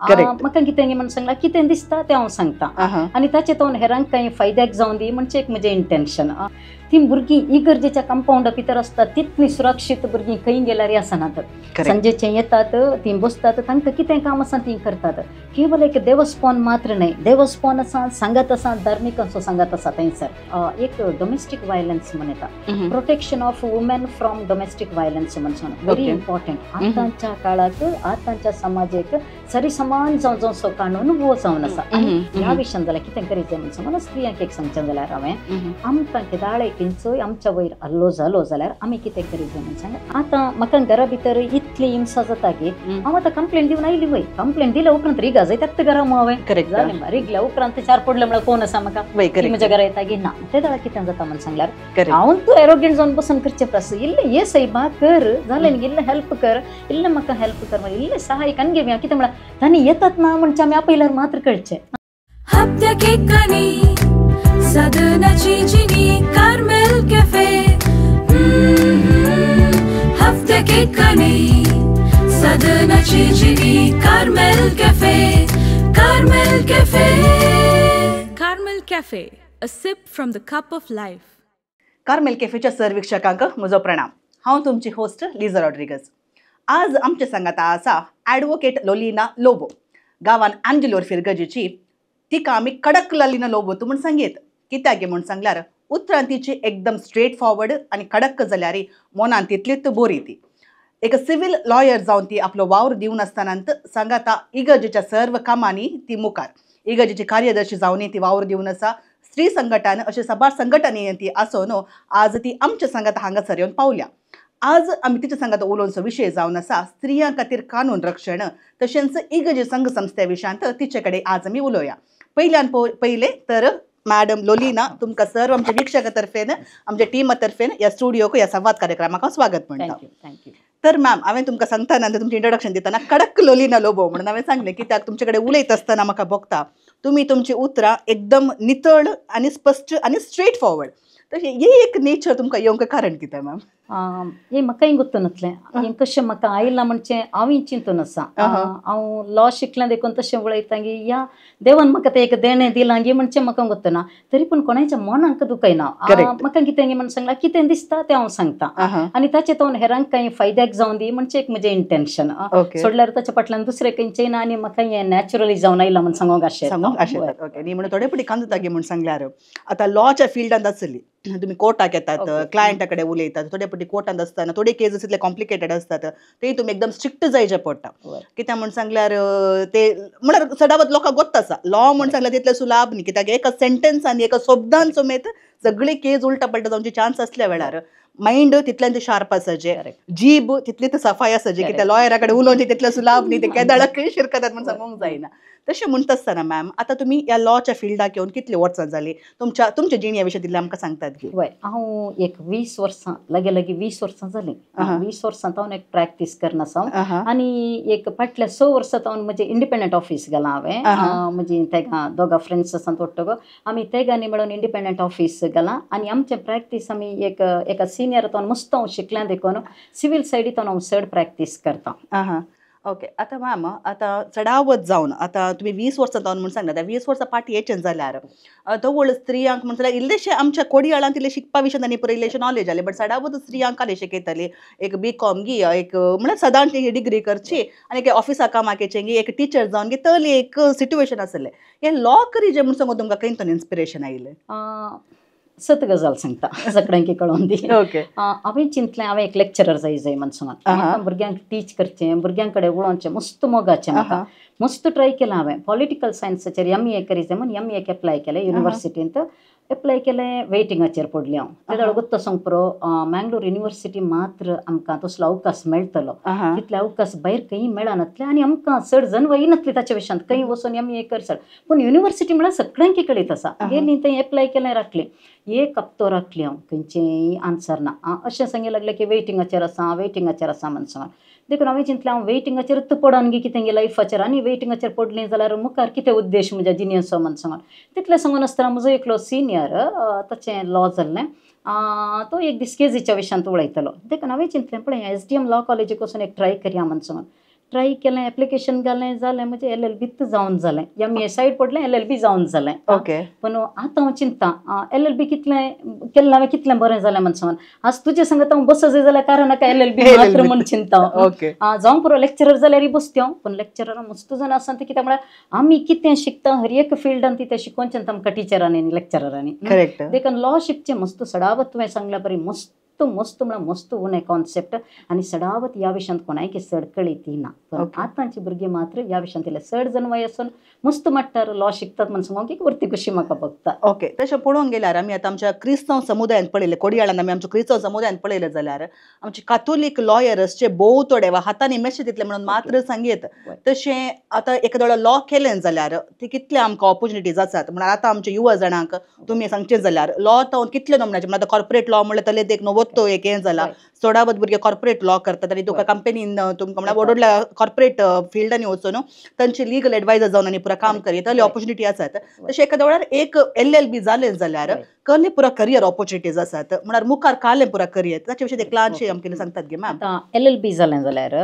म्हाका कितें म्हण सांगला कितें दिसता तें हांव सांगता आनी ताचे तो हेरांक कांय फायद्याक जावन दी म्हणजे एक म्हजें इंटेंशन ती भुरगीं इगर्जेच्या कंपाउंडा भितर आसतात तितली सुरक्षीत भुरगीं खंय गेल्यार आसनात संजेचे येतात ती बसतात तांकां कितें काम आसा ती करतात केवल एक देवस्थान मात्र न्हय देवस्थान आसा सांगत आसा धार्मीक असो सांगत आसा थंयसर एक डोमेस्टीक वायलन्स म्हणटा protection of women from domestic violence म्हणून व्हेरी इम्पॉर्टंट आतांच्या काळाक आतांच्या समाजाक सरी समान जावं जावं कानून वो जावन आसा आनी ह्या विशयान जाल्यार कितें करीत म्हणून समज स्त्रियांक एक सांगचें जाल्यार हांवें आमकां केदाळे किंचोय आमच्या वयर हल्लो जालो जाल्यार आमी कितें करीत म्हणून सांग आतां म्हाका घरा भितर इतली हिंसा जाता की हांव आतां कंप्लेंट दिवन आयली वय कंप्लेंट दिल्या उपरांत रिगा जाय त्यात घरा हांवें रिगल्या उपरांत चार पडले म्हळ्यार कोण आसा म्हाका म्हज्या घरा येता की ना ते जाल्यार कितें जाता म्हणून सांगल्यार हांव तूं एरोगेंट जावन बसून करचें प्रस इल्लें ये सैबा कर जालें न्ही इल्लें हेल्प कर इल्लें म्हाका हेल्प कर इल्लें सहाय कान घे कितें म्हळ्यार तांणी येतात ना म्हणजे आमी आपयल्यार मात्र कळचें हप्त्या केकांनी सदनाची जिनी कार्मेल कॅफे हप्त्या केकांनी सदनाची जिनी Carmel cafe Carmel cafe Carmel cafe a sip from the cup of life Carmel कॅफेच्या सर्वेक्षकांक म्हजो प्रणाम हांव तुमची होस्ट लिझा रॉड्रिगज आज आमच्या सांगात आसा ॲडवोकेट लोलिना लोबो गांवान आंजेलोर फिरगजेची तिका आमी कडक लालिना लोबो तूं म्हण सांगीत कित्याक गे म्हण सांगल्यार उतरां तिची एकदम स्ट्रेट फॉरवर्ड आनी कडक जाल्यार मनान तितलीच बरी ती एक सिव्हिल लॉयर जावन ती आपलो वावर दिवन आसतनांत सांगाता इगर्जेच्या सर्व कामांनी ती मुखार इगर्जेची कार्यदर्शी जावन ती वावर दिवन आसा स्त्री संघटन अशें सभार संघटनेन ती आसून आज ती आमच्या सांगाता हांगासर येवन पावल्या आज आमी तिच्या सांगाता उलोवचो विशय जावन आसा स्त्रियां खातीर कानून रक्षण तशेंच इगर्जे संघ संस्थे विशयांत तिचे कडेन आज आमी उलोवया पयले तर मॅडम लोलिना तुमकां सर्व आमच्या विक्षका तर्फेन आमच्या टिमा तर्फेन ह्या स्टुडियोक ह्या संवाद कार्यक्रमाक हांव स्वागत म्हणटा थँक्यू तर मॅम हांवें तुमकां सांगतना तुमचें इंट्रोडक्शन दितना कडक लोलिना लोबो म्हणून हांवें सांगलें कित्याक तुमचे कडेन उलयत आसतना म्हाका भोगता तुमी तुमची उतरां एकदम नितळ आनी स्पश्ट आनी स्ट्रेट फॉरवर्ड तशें हे एक नेचर तुमकां येवंक कारण कितें मॅम हें म्हाकाय गोत्तूनतलें हें कशें म्हाका आयलां म्हणचें हांवूय चिंतून आसा हांव लॉ शिकलें देखून तशें उलयता गी या देवान म्हाका तें एक देणें दिलां गे म्हणचें म्हाका गोत्तना तरी पूण कोणाच्या मनाक दुखयना म्हाका कितें गे म्हण सांगलां कितें दिसता तें हांव सांगता आनी ताचे तो हेरांक कांय फायद्याक जावन दी म्हणचें एक म्हजें इंटेंशन सोडल्यार ताच्या फाटल्यान दुसरें खंयचें ना आनी म्हाका हें नॅचरली जावन आयलां म्हण सांगूंक आशें ओके न्ही म्हणून थोडे फावटी कांजता गे म्हण सांगल्यार आतां लॉच्या फिल्डांत आसली तुम्ही कोर्टाक येतात क्लायंटा कडेन उलयतात थोडे फावटी कोर्टांत आसतना थोडे केसीस इतले कॉम्प्लिकेटेड आसतात ते तुमी एकदम स्ट्रिक्ट जायचे पडटा कित्याक म्हण सांगल्यार ते म्हळ्यार सदावत लोकांक गोत्त आसा लॉ म्हण सांगल्यार तितले सुलाभ न्ही कित्याक एका सेंटेन्सान एका शब्दान समेत सगळी केस उलटा पलटा जावचे चान्स असल्या वेळार माइंड तितल्यान शार्प आसाचे जीब तितली सफाई आसाचे कित्याक लॉयरा कडेन उलोवचे तितले सुलाभ न्ही ते केदाळाक शिरकतात म्हण सांगूंक जायना तशें म्हणटा आसतना मॅम आतां तुमी ह्या लॉच्या फिल्डाक येवन कितली वर्सां जाली तुमच्या जिणेच्या विशय दिल्ले आमकां सांगतात की हय हांव एक 20 वर्सां लागी 20 वर्सां जालीं 20 वर्सां हांव एक प्रॅक्टीस करना आसा आनी एक फाटल्या 6 वर्सां हांव म्हजें इंडिपेंडंट ऑफिस गेलां हांवें म्हजी तेगा दोगा फ्रेंड्स आसा तोट्टगो आमी तेगांनी मेळून इंडिपेंडंट ऑफिस गेलां आनी आमचें प्रॅक्टीस आमी एका सिनियर हांव मस्त हांव शिकलें देखून सिवील सायडीत हांव चड प्रॅक्टीस करता ओके आतां मॅम आतां चडावत जावन आतां तुमी 20 वर्सां जावन म्हूण सांगता 20 वर्सां फाटी येचें जाल्यार धवळ स्त्रियांक म्हण जाल्यार इल्लेशें आमच्या कोडयाळांत इल्लें शिकपा विशयान आनी पळय इल्लेशें नॉलेज जालें बट चडावत स्त्रियांक काले शिकयताली एक BCom गी एक म्हळ्यार सदांच डिग्री करची आनी एक ऑफिसा कामाक येचें गी एक टिचर जावन गी तली एक सिट्युएशन आसलें हें लॉ करी जें म्हूण सांगून तुमकां खंयतून इन्स्पिरेशन आयलें सत गजाल सांगता सगळ्यांकी कळोवन दी हांवें चिंतलें हांवें एक लेक्चरर जाय म्हण सांगून भुरग्यांक टीच करचें भुरग्यां कडेन उलोवचें मस्त मोगाचें म्हाका मस्त ट्राय केलां हांवें पॉलिटिकल सायन्साचेर MA करीत म्हूण MA एप्लाय केलें युनिवर्सिटींत एप्लाय केलें वेटिंगाचेर पडलें हांव तेदो गोत्तो सांग पुरो मँगलोर युनिवर्सिटी मात्र आमकां तसलो अवकाश मेळटलो तितले अवकाश भायर खंय मेळनातले आनी आमकां चड जन येनातली ताच्या विशयांत खंय वचून MA कर चड पूण युनिवर्सिटी म्हळ्यार सगळ्यांकी कळीत आसा गेलीं थंय एप्लाय केलें राखलें एक हप्तो राखली हांव खंयचेंय आन्सर ना अशें सांगूंक लागलें की वेटिंगाचेर आसा म्हण सांग देखून हांवें चिंतलें हांव वेटिंगाचेरूच पडोन गी कितें गे लायफाचेर आनी वेटिंगाचेर पडलें जाल्यार मुखार कितें उद्देश म्हज्या जिणेचो म्हण सांगून तितलें सांगून आसतना म्हजो एकलो सिनियर ताचें लॉ जाल्लें तो एक दीस केजीच्या विशयांत उलयतलो देखून हांवें चिंतलें पळय SDM लॉ कॉलेजीक वचून एक ट्राय करया म्हण सांगून ट्राय केलें एप्लिकेशन घालें जालें म्हणजे LLB जावन जालें MA सायड पडलें LLB जावन जालें ओके पण आतां हांव चिंतता LLB कितलें केलें हांवें कितलें बरें जालें म्हण सांगून आज तुजे सांगता हांव बसत जाल्यार कारण नाका LLB मात्र म्हण चिंतता ओके जावं पुरो लेक्चरर जाल्यार बसती हांव पण लेक्चरर मस्त जाण आसा ती कित्याक म्हळ्यार आमी कितें शिकता हर एक फिल्डान ती तें शिकोवचें आमकां टिचरांनी लेक्चररांनी करेक्ट देखून लॉ शिकचें मस्त सडावत तुवें सांगल्या बरी मस्त मस्त म्हळ्यार मस्त उणें कॉन्सेप्ट आनी सडावत ह्या विशयांत कोणायकी सडकळी ती ना पण आतांची भुरगीं मात्र ह्या विशयांत इल्लें चड जणवाय आसून मस्त म्हणटात लॉ शिकतात म्हण सांगून की वरती कशी म्हाका बघता ओके तशें पळोवंक गेल्यार आमी आतां आमच्या क्रिस्तांव समुदायान पळयलें कोडयाळान आमी आमच्या क्रिस्तांव समुदायान पळयलें जाल्यार आमचे काथोलीक लॉयर्सचे भोव थोडे वा हातांनी मेशे तितले म्हणून मात्र सांगीत तशें आतां एखादो लॉ केलें जाल्यार ती कितले आमकां ऑपॉर्च्युनिटीज आसात म्हळ्यार आतां आमच्या युवा जाणांक तुमी सांगचें जाल्यार लॉ तो कितले नमुन्याचे म्हणल्यार आतां कॉर्पोरेट लॉ म्हणल्यार तले एक नवत्तो एक हें जाला सोडावत भुरगे कॉर्पोरेट लॉ करतात आनी तुका कंपनीन तुमकां म्हळ्यार व्हडल्या कॉर्पोरेट फिल्डांनी वचून तांचे लिगल एडवायजर जावन आनी पुरा काम करीत तसले ऑपॉर्च्युनिटी आसात तशें एखाद्या वेळार एक LLB जालें जाल्यार कसले पुरा करियर ऑपॉर्च्युनिटीज आसात म्हळ्यार मुखार कालें पुरा करियर ताचे विशीं एक ल्हानशें आमकां सांगतात गे मॅम आतां LLB जालें जाल्यार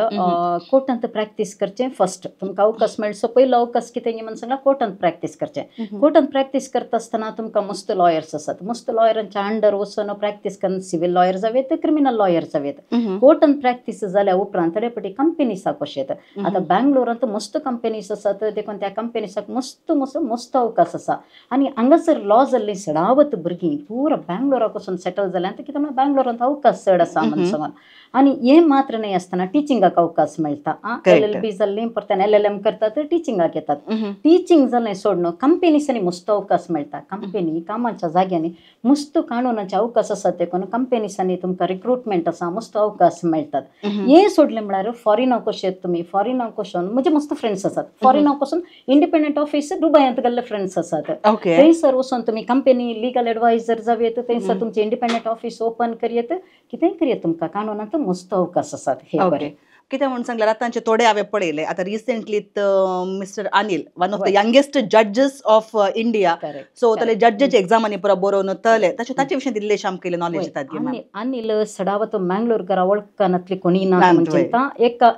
कोर्टांत प्रॅक्टीस करचें फर्स्ट तुमकां अवकाश मेळचो पयलो अवकाश कितें म्हणून सांगल्यार कोर्टांत प्रॅक्टीस करचें कोर्टांत प्रॅक्टीस करता आसतना तुमकां मस्त लॉयर्स आसात मस्त लॉयरांच्या अंडर वचून प्रॅक्टीस करून सिव्हिल लॉयर जावेत क्रिमिनल लॉयर जावेत कोर्टांत प्रॅक्टीस जाल्या उपरांत थोडेपटी कंपनीज कशें आतां बँगलोरांत मस्त कंपनीज आसात देखून त्या कंपनीसाक मस्त मस्त मस्त अवकाश आसा आनी हांगासर लॉ जाल्ली सडावत भुरगीं पुरा बँगलोराक वचून सेटल जाल्यात कित्याक म्हळ्यार बँगलोरांत अवकाश चड आसा म्हण सांगून आनी हें मात्र न्हय आसतना टिचिंगाक अवकाश मेळटा LLB जाल्ली परत LLM करतात टिचिंगाक येतात टिचिंग जालें सोड न्हू कंपनीसांनी मस्त अवकाश मेळटा कंपनी कामाच्या जाग्यांनी मस्त काणूनाचे अवकाश आसात देखून कंपनीसांनी तुमकां रिक्रुटमेंट आसा मस्त अवकाश मेळटात हें सोडलें म्हळ्यार फॉरिनाक कशें तुमी फॉरिनाक वचून म्हणजे मस्त फ्रेंड्स आसात फॉरिनाक वचून इंडिपेंडंट ऑफिस दुबयांत गेल्ले फ्रेंड्स आसात थंयसर वचून तुमी कंपनी लिगल एडवायझर जावेत थंयसर तुमचें इंडिपेंडंट ऑफिस ओपन करयेत कितेंय करयेत तुमकां काणूनांत मस्त अवकाश आसात हे बरें कितें म्हणून सांगल्यार आतांचे थोडे हांवें पळयले आतां recently mister Anil one of the youngest जजेस ऑफ इंडिया सो तले जजेचे एग्जामांनी पुरो बरोवन तले ताचे विशीं दिल्लेशें आमकां इल्लें नॉलेज येतात अनिल सडावत मँगलोर घरा वळखनातली कोणी ना म्हणटा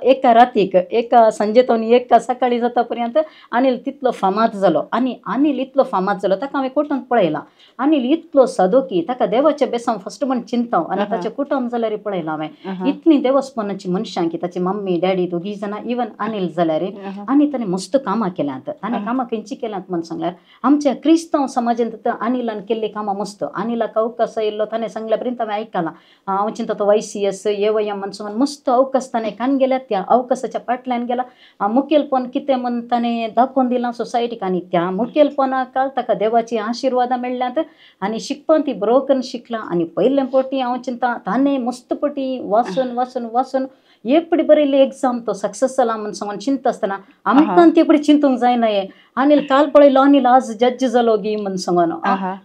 एका रातीक एका संजेतून एका सकाळी जाता पर्यंत अनिल तितलो फामाद जालो आनी अनिल इतलो फामाद जालो ताका हांवें कोर्टांत पळयला अनिल इतलो सदोकी ताका देवाच्या बेसांव फस्ट म्हण चिंता आनी ताचें कुटुंब जाल्यार पळयलां हांवें इतली देवस्थानाची मनशां की ताची मम्मी डॅडी दोगी जाणां इवन अनिल जाल्यार आनी ताणें मस्त कामां केल्यांत ताणें कामां खंयची केल्यांत म्हण सांगल्यार आमच्या क्रिस्तांव समाजांत अनिलान केल्ली कामां मस्त अनिलाक अवकाश येयल्लो ताणें सांगल्या पर्यंत हांवें आयकलां हांव चिंता तो YCS AYM म्हण सांगून मस्त अवकाश ताणें कान गेल्यात त्या अवकाशाच्या फाटल्यान गेला मुखेलपण कितें म्हण ताणें दाखोवन दिलां सोसायटीक आनी त्या मुखेलपणाक ताका देवाची आशिर्वादां मेळ्ळ्यांत आनी शिकपण ती बरो करून शिकला आनी पयले पटी हांव चिंता ताणें मस्त पटी वाचून वाचून वाचून एपडी बरयल्ली एग्जाम तो सक्सेस जाला म्हण सांगून चिंता आसतना आमकां ती एपडी चिंतूंक जायना हे अनिल काल पळयलो अनिल आज जज जालो गी म्हण सांगून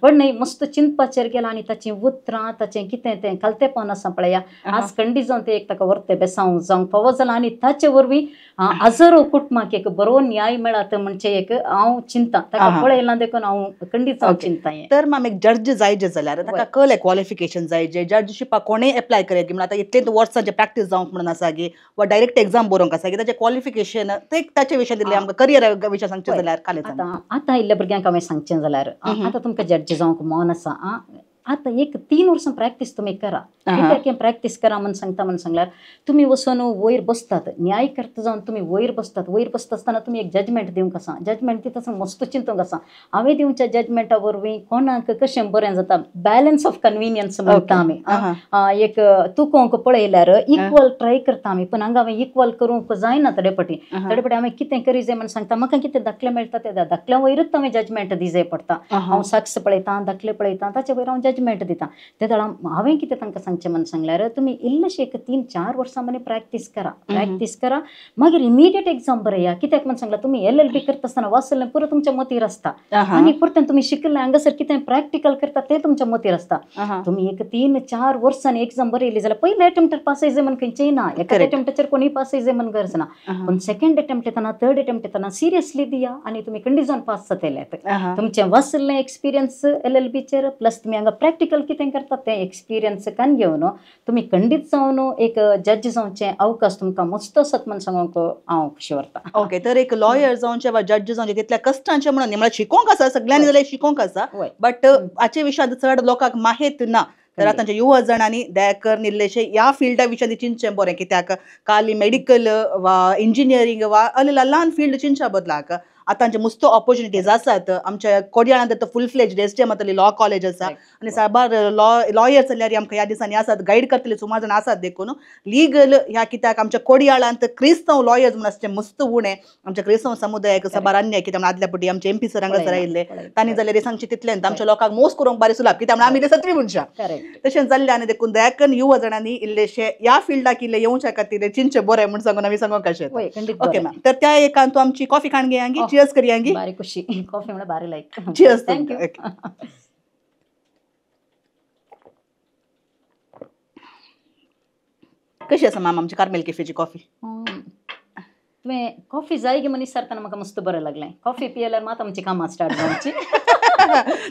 पण न्हय मस्त चिंतपाचेर गेला आनी ताचीं उतरां ताचें कितें तें कलतेपण आसा पळया आज खंडी जावन ते एक ताका व्हरते बेसांव जावंक फावो जाला आनी ताचे वरवीं हजारो कुटुंबाक एक बरो न्याय मेळत म्हणजे एक हांव चिंता ताका पळयलां देखून हांव खंडीत जावन चिंता तर मॅम एक जज जायजे जाल्यार ताका कळ्ळें क्वॉलिफिकेशन जाय जे जजशिपाक कोणेय एप्लाय करया म्हण आतां इतलें वर्सांचे प्रॅक्टीस जावंक म्हणून आसा गे वा डायरेक्ट एग्जाम बरोवंक आसा गे ताचें क्वॉलिफिकेशन ते ताचे विशय दिल्लें आमकां करियर विशय सांगचें जाल्यार आतां इल्ल्या भुरग्यांक हांवें सांगचें जाल्यार आतां तुमकां जज जावंक मन आसा आतां एक 3 वर्सां प्रॅक्टीस तुमी करा कित्याक प्रॅक्टीस करा म्हण सांगल्यार तुमी वचून वयर बसतात न्याय करता जावन तुमी वयर बसता आसतना तुमी एक जजमेंट दिवंक आसा जजमेंट दिता आसतना मस्त चिंतूंक आसा हांवें दिवच्या जजमेंटा वरवीं कोणाक कशें बरें जाता बॅलन्स ऑफ कन्विनियन्स म्हणटा आमी एक तुकोवंक पळयल्यार इक्वल ट्राय करता आमी पण हांगा हांवें इक्वल करूंक जायना थोडेपटी हांवें कितें करी जाय म्हण सांगता म्हाका कितें दाखले मेळटा ते दाखल्या वयरूच हांवें जजमेंट दिवचें पडटा हांव साक्ष पळयतां दाखले पळयतां ताचे वयर हांव जजमेंट दिता ते दळा हांवें कितें तांकां सांगचें म्हण सांगल्यार तुमी इल्लेशें एक 3-4 वर्सां मनी प्रॅक्टीस करा मागीर इमिडिएट एग्जाम बरया कित्याक म्हण सांगल्यार तुमी LLB करता आसतना वाचलें पुरो तुमच्या मतीर आसता आनी परतें तुमी शिकलें हांगासर कितें प्रॅक्टिकल करता तें तुमच्या मतीर आसता तुमी एक 3-4 वर्सांनी एग्जाम बरयली जाल्यार पयले अटेम्प्टार पास जाय म्हण खंयचेंय ना एका अटेम्प्टाचेर कोणी पास जाय म्हण गरज ना पण सेकंड अटेम्प्ट येताना थर्ड अटेम्प्ट येताना सिरियसली दिया आनी तुमी खंडी जावन पास जातले तुमचें वाचलें एक्सपिरियन्स LLBचेर प्लस तुमी हांगा प्रॅक्टिकल कितें करतात तें एक्सपिरियन्स कान घेवन तुमी खंडीत जावन एक जज जावचें अवकाश तुमकां मस्त आसात म्हण सांगूंक हांव खुशी व्हरतां. ओके, तर एक लॉयर जावचें वा जज जावचें तितल्या कश्टांचें म्हणून न्ही, म्हळ्यार शिकोंक आसा सगळ्यांनी जाल्यार शिकोंक आसा, वय. बट हाचे विशयात चड लोकांक माहीत ना. तर आतांच्या युवा जाणांनी दयाकर निल्लेशे ह्या फिल्डा विशयी चिंतचें बरें, कित्याक खाली मेडिकल वा इंजिनियरींग वा ल्हान फील्ड चिंतच्या बदलाक आतांचे मस्त ऑपॉर्च्युनिटीज आसात. आमच्या कोडयाळांत तर फुल फ्लेज एसटीएम लॉ कॉलेज आसा आनी साबार लॉयर्स जाल्यार आमकां ह्या दिसांनी आसात, गायड करतले सुमार जाण आसात देखून. लिगल ह्या कित्याक आमच्या कोडयाळांत क्रिस्तांव लॉयर्स म्हणून आसचे मस्त उणे. आमच्या क्रिस्तांव समुदायाक साबार अन्याय, कित्याक आदल्या पटी आमचे MP सर हांगासर आयिल्ले, तांणी जाल्यार सांगचे तितल्यान आमच्या लोकांक मोस करूंक बारी सुलाभ, कित्याक आमी ते सत्री मनशां. तशेंच जाल्लें आनी देखून दयाकन युवा जाणांनी इल्लेशे ह्या फिल्डाक इल्ले येवच्या खातीर चिंतचें बरें म्हण सांगून आमी सांगूंक आशें. ओके मॅम, तर त्या एकान तूं आमची कॉफी खाण घेयांगी, चियर्स करयांगी. बारी खुशी, कॉफी म्हणल्यार बारी लायक. चियर्स. थँक्यू. कशी आसा मॅम आमची कार्मेल कॅफेची कॉफी? तुवें कॉफी जाय गे मनीस सारताना म्हाका मस्त बरें लागलें. कॉफी पियल्यार मात आमची कामां स्टार्ट जावची.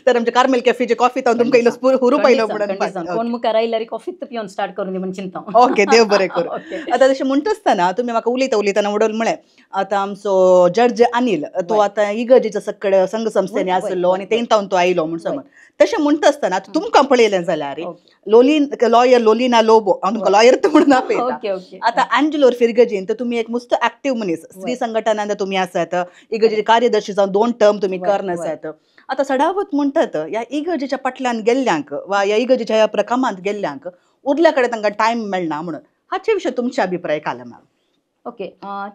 तर आमच्या कार्मेल कॅफेची कॉफी तर तुमकां इल्लो हुरूप आयलो म्हणून कोण मुखार आयल्यार कॉफीत पिवन स्टार्ट करून दी म्हण चिंता. ओके, देव बरें करूं. आतां तशें म्हणटा आसतना तुमी म्हाका उलयतना म्हणून म्हळें आतां आमचो जज अनिल तो आतां इगर्जेच्या सकड संघ संस्थेनी आसलो आनी तेंतावन तो आयलो म्हूण सांगून. तशें म्हणटा आसतना तुमकां पळयलें जाल्यार लॉयर लोलिना लोबो, हांव तुमकां लॉयर म्हणून आपयता. आतां एंजेलो फिर्गजीन तर तुमी एक मस्त एक्टिव्ह मनीस, स्त्री संघटनांत तुमी आसात, इगर्जेचे कार्यदर्शी जावन 2 टर्म तुमी करन आसात. आतां सडावत म्हणटात ह्या इगर्जेच्या फाटल्यान गेल्ल्यांक वा ह्या इगर्जेच्या ह्या प्रकामांत गेल्ल्यांक उरल्या कडेन तांकां टायम मेळना म्हणून, हाचे विशय तुमचे अभिप्राय काय मॅम? ओके,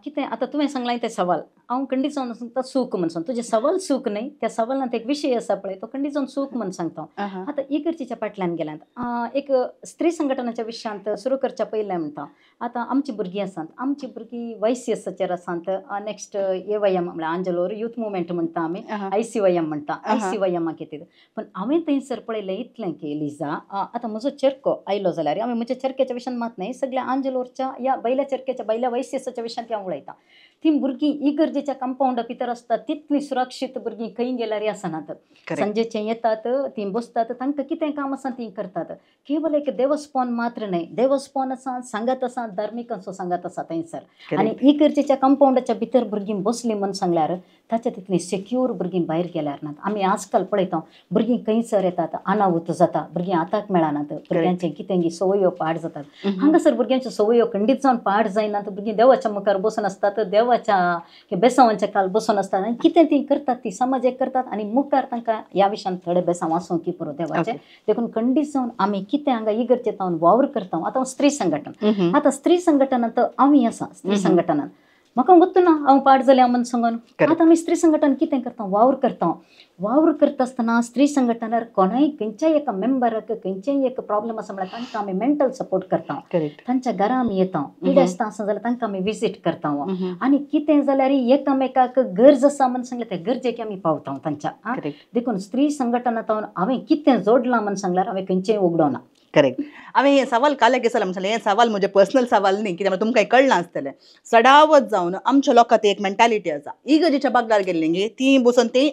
कितें आतां तुवें सांगलां तें सवाल हांव खंडीत जावन सांगता सूख म्हण सांग. तुजे सवाल सूख न्हय, त्या सवालांत एक विशय आसा पळय तो खंडीत जावन सूख म्हण सांगता. आतां इगर्जेच्या फाटल्यान गेल्यांत एक स्त्री संघटनाच्या विशयांत सुरू करच्या पयलें म्हणटा. आतां आमची भुरगीं आसात, आमची भुरगीं YCSचेर आसात, नेक्स्ट AYM म्हळ्यार आंजलोर यूथ मुवमेंट म्हणटा आमी, ICYM म्हणटा, ICYMाक येता. पण हांवें थंयसर पळयलें इतलें की लिजा, आतां म्हजो चेरको आयलो जाल्यार हांवें म्हज्या चेरक्याच्या विशयान मात न्हय, सगळ्या आंजलोरच्या ह्या बैल्या चेरक्याच्या बैल्या YCSच्या विशयांत हांव उलयतां. ती भुरगीं इगर्जेच्या कंपाउंडा भितर आसतात, तितली सुरक्षीत भुरगीं खंय गेल्यार आसनात. संजेचे येतात, ती बसतात, तांकां कितें काम आसा ती करतात. केवळ एक देवस्थान मात्र न्हय, देवस्थान आसा, सांगात आसा, धार्मीक सांगात आसा थंयसर. आनी इगर्जेच्या कंपाउंडाच्या भितर भुरगीं बसलीं म्हण सांगल्यार ताच्या तितली सेक्यूर भुरगीं भायर गेल्यार नात. आमी आजकाल पळयता भुरगीं खंयसर येतात, अनाहूत जाता, भुरगीं आतांक मेळनात, भुरग्यांचे कितें संवयो पाड जातात. हांगासर भुरग्यांच्यो संवयो खंडीत जावन पाड जायनात. भुरगीं देवाच्या मुखार बसून आसतात, देवाच्या बेसांवांच्या काल बसून आसतात आनी कितें ती करतात, ती समाजीक करतात आनी मुखार तांकां ह्या विशयान थोडे बेसांव आसूं की पुरो देवाचे. देखून खंडीत जावन आमी कितें हांगा इगर्जेत हांव वावर करता. आतां स्त्री संघटन, आतां स्त्री संघटनांत आमी आसा, स्त्री संघटनान म्हाका गोत्तू ना हांव पाड जालें म्हण सांगून. आतां आमी स्त्री संघटन कितें करता, वावर करता. वावर करता आसतना स्त्री संघटनार कोणाय खंयच्याय एका मेंबराक खंयचेय एक प्रॉब्लेम आसा म्हळ्यार तांकां आमी मेंटल सपोर्ट करता. तांच्या घरा आमी येता, पिड्यास्त आसा जाल्यार तांकां आमी विजीट करता. आनी कितें जाल्यार एकामेकाक गरज आसा म्हण सांगल्यार त्या गरजेक आमी पावता तांच्या. देखून स्त्री संघटनांत हांवें कितें जोडलां म्हण सांगल्यार हांवें खंयचेय उगडोना. करेक्ट. हांवें हे सवाल काले गेसले म्हणलें, हे सवाल म्हजे पर्सनल सवाल न्ही, कित्याक तुमकां कळना आसतलें. सडावत जावन आमच्या लोकांत एक मेंटॅलिटी आसा, इगर्जेच्या बागलार गेल्लीं ती बसून ती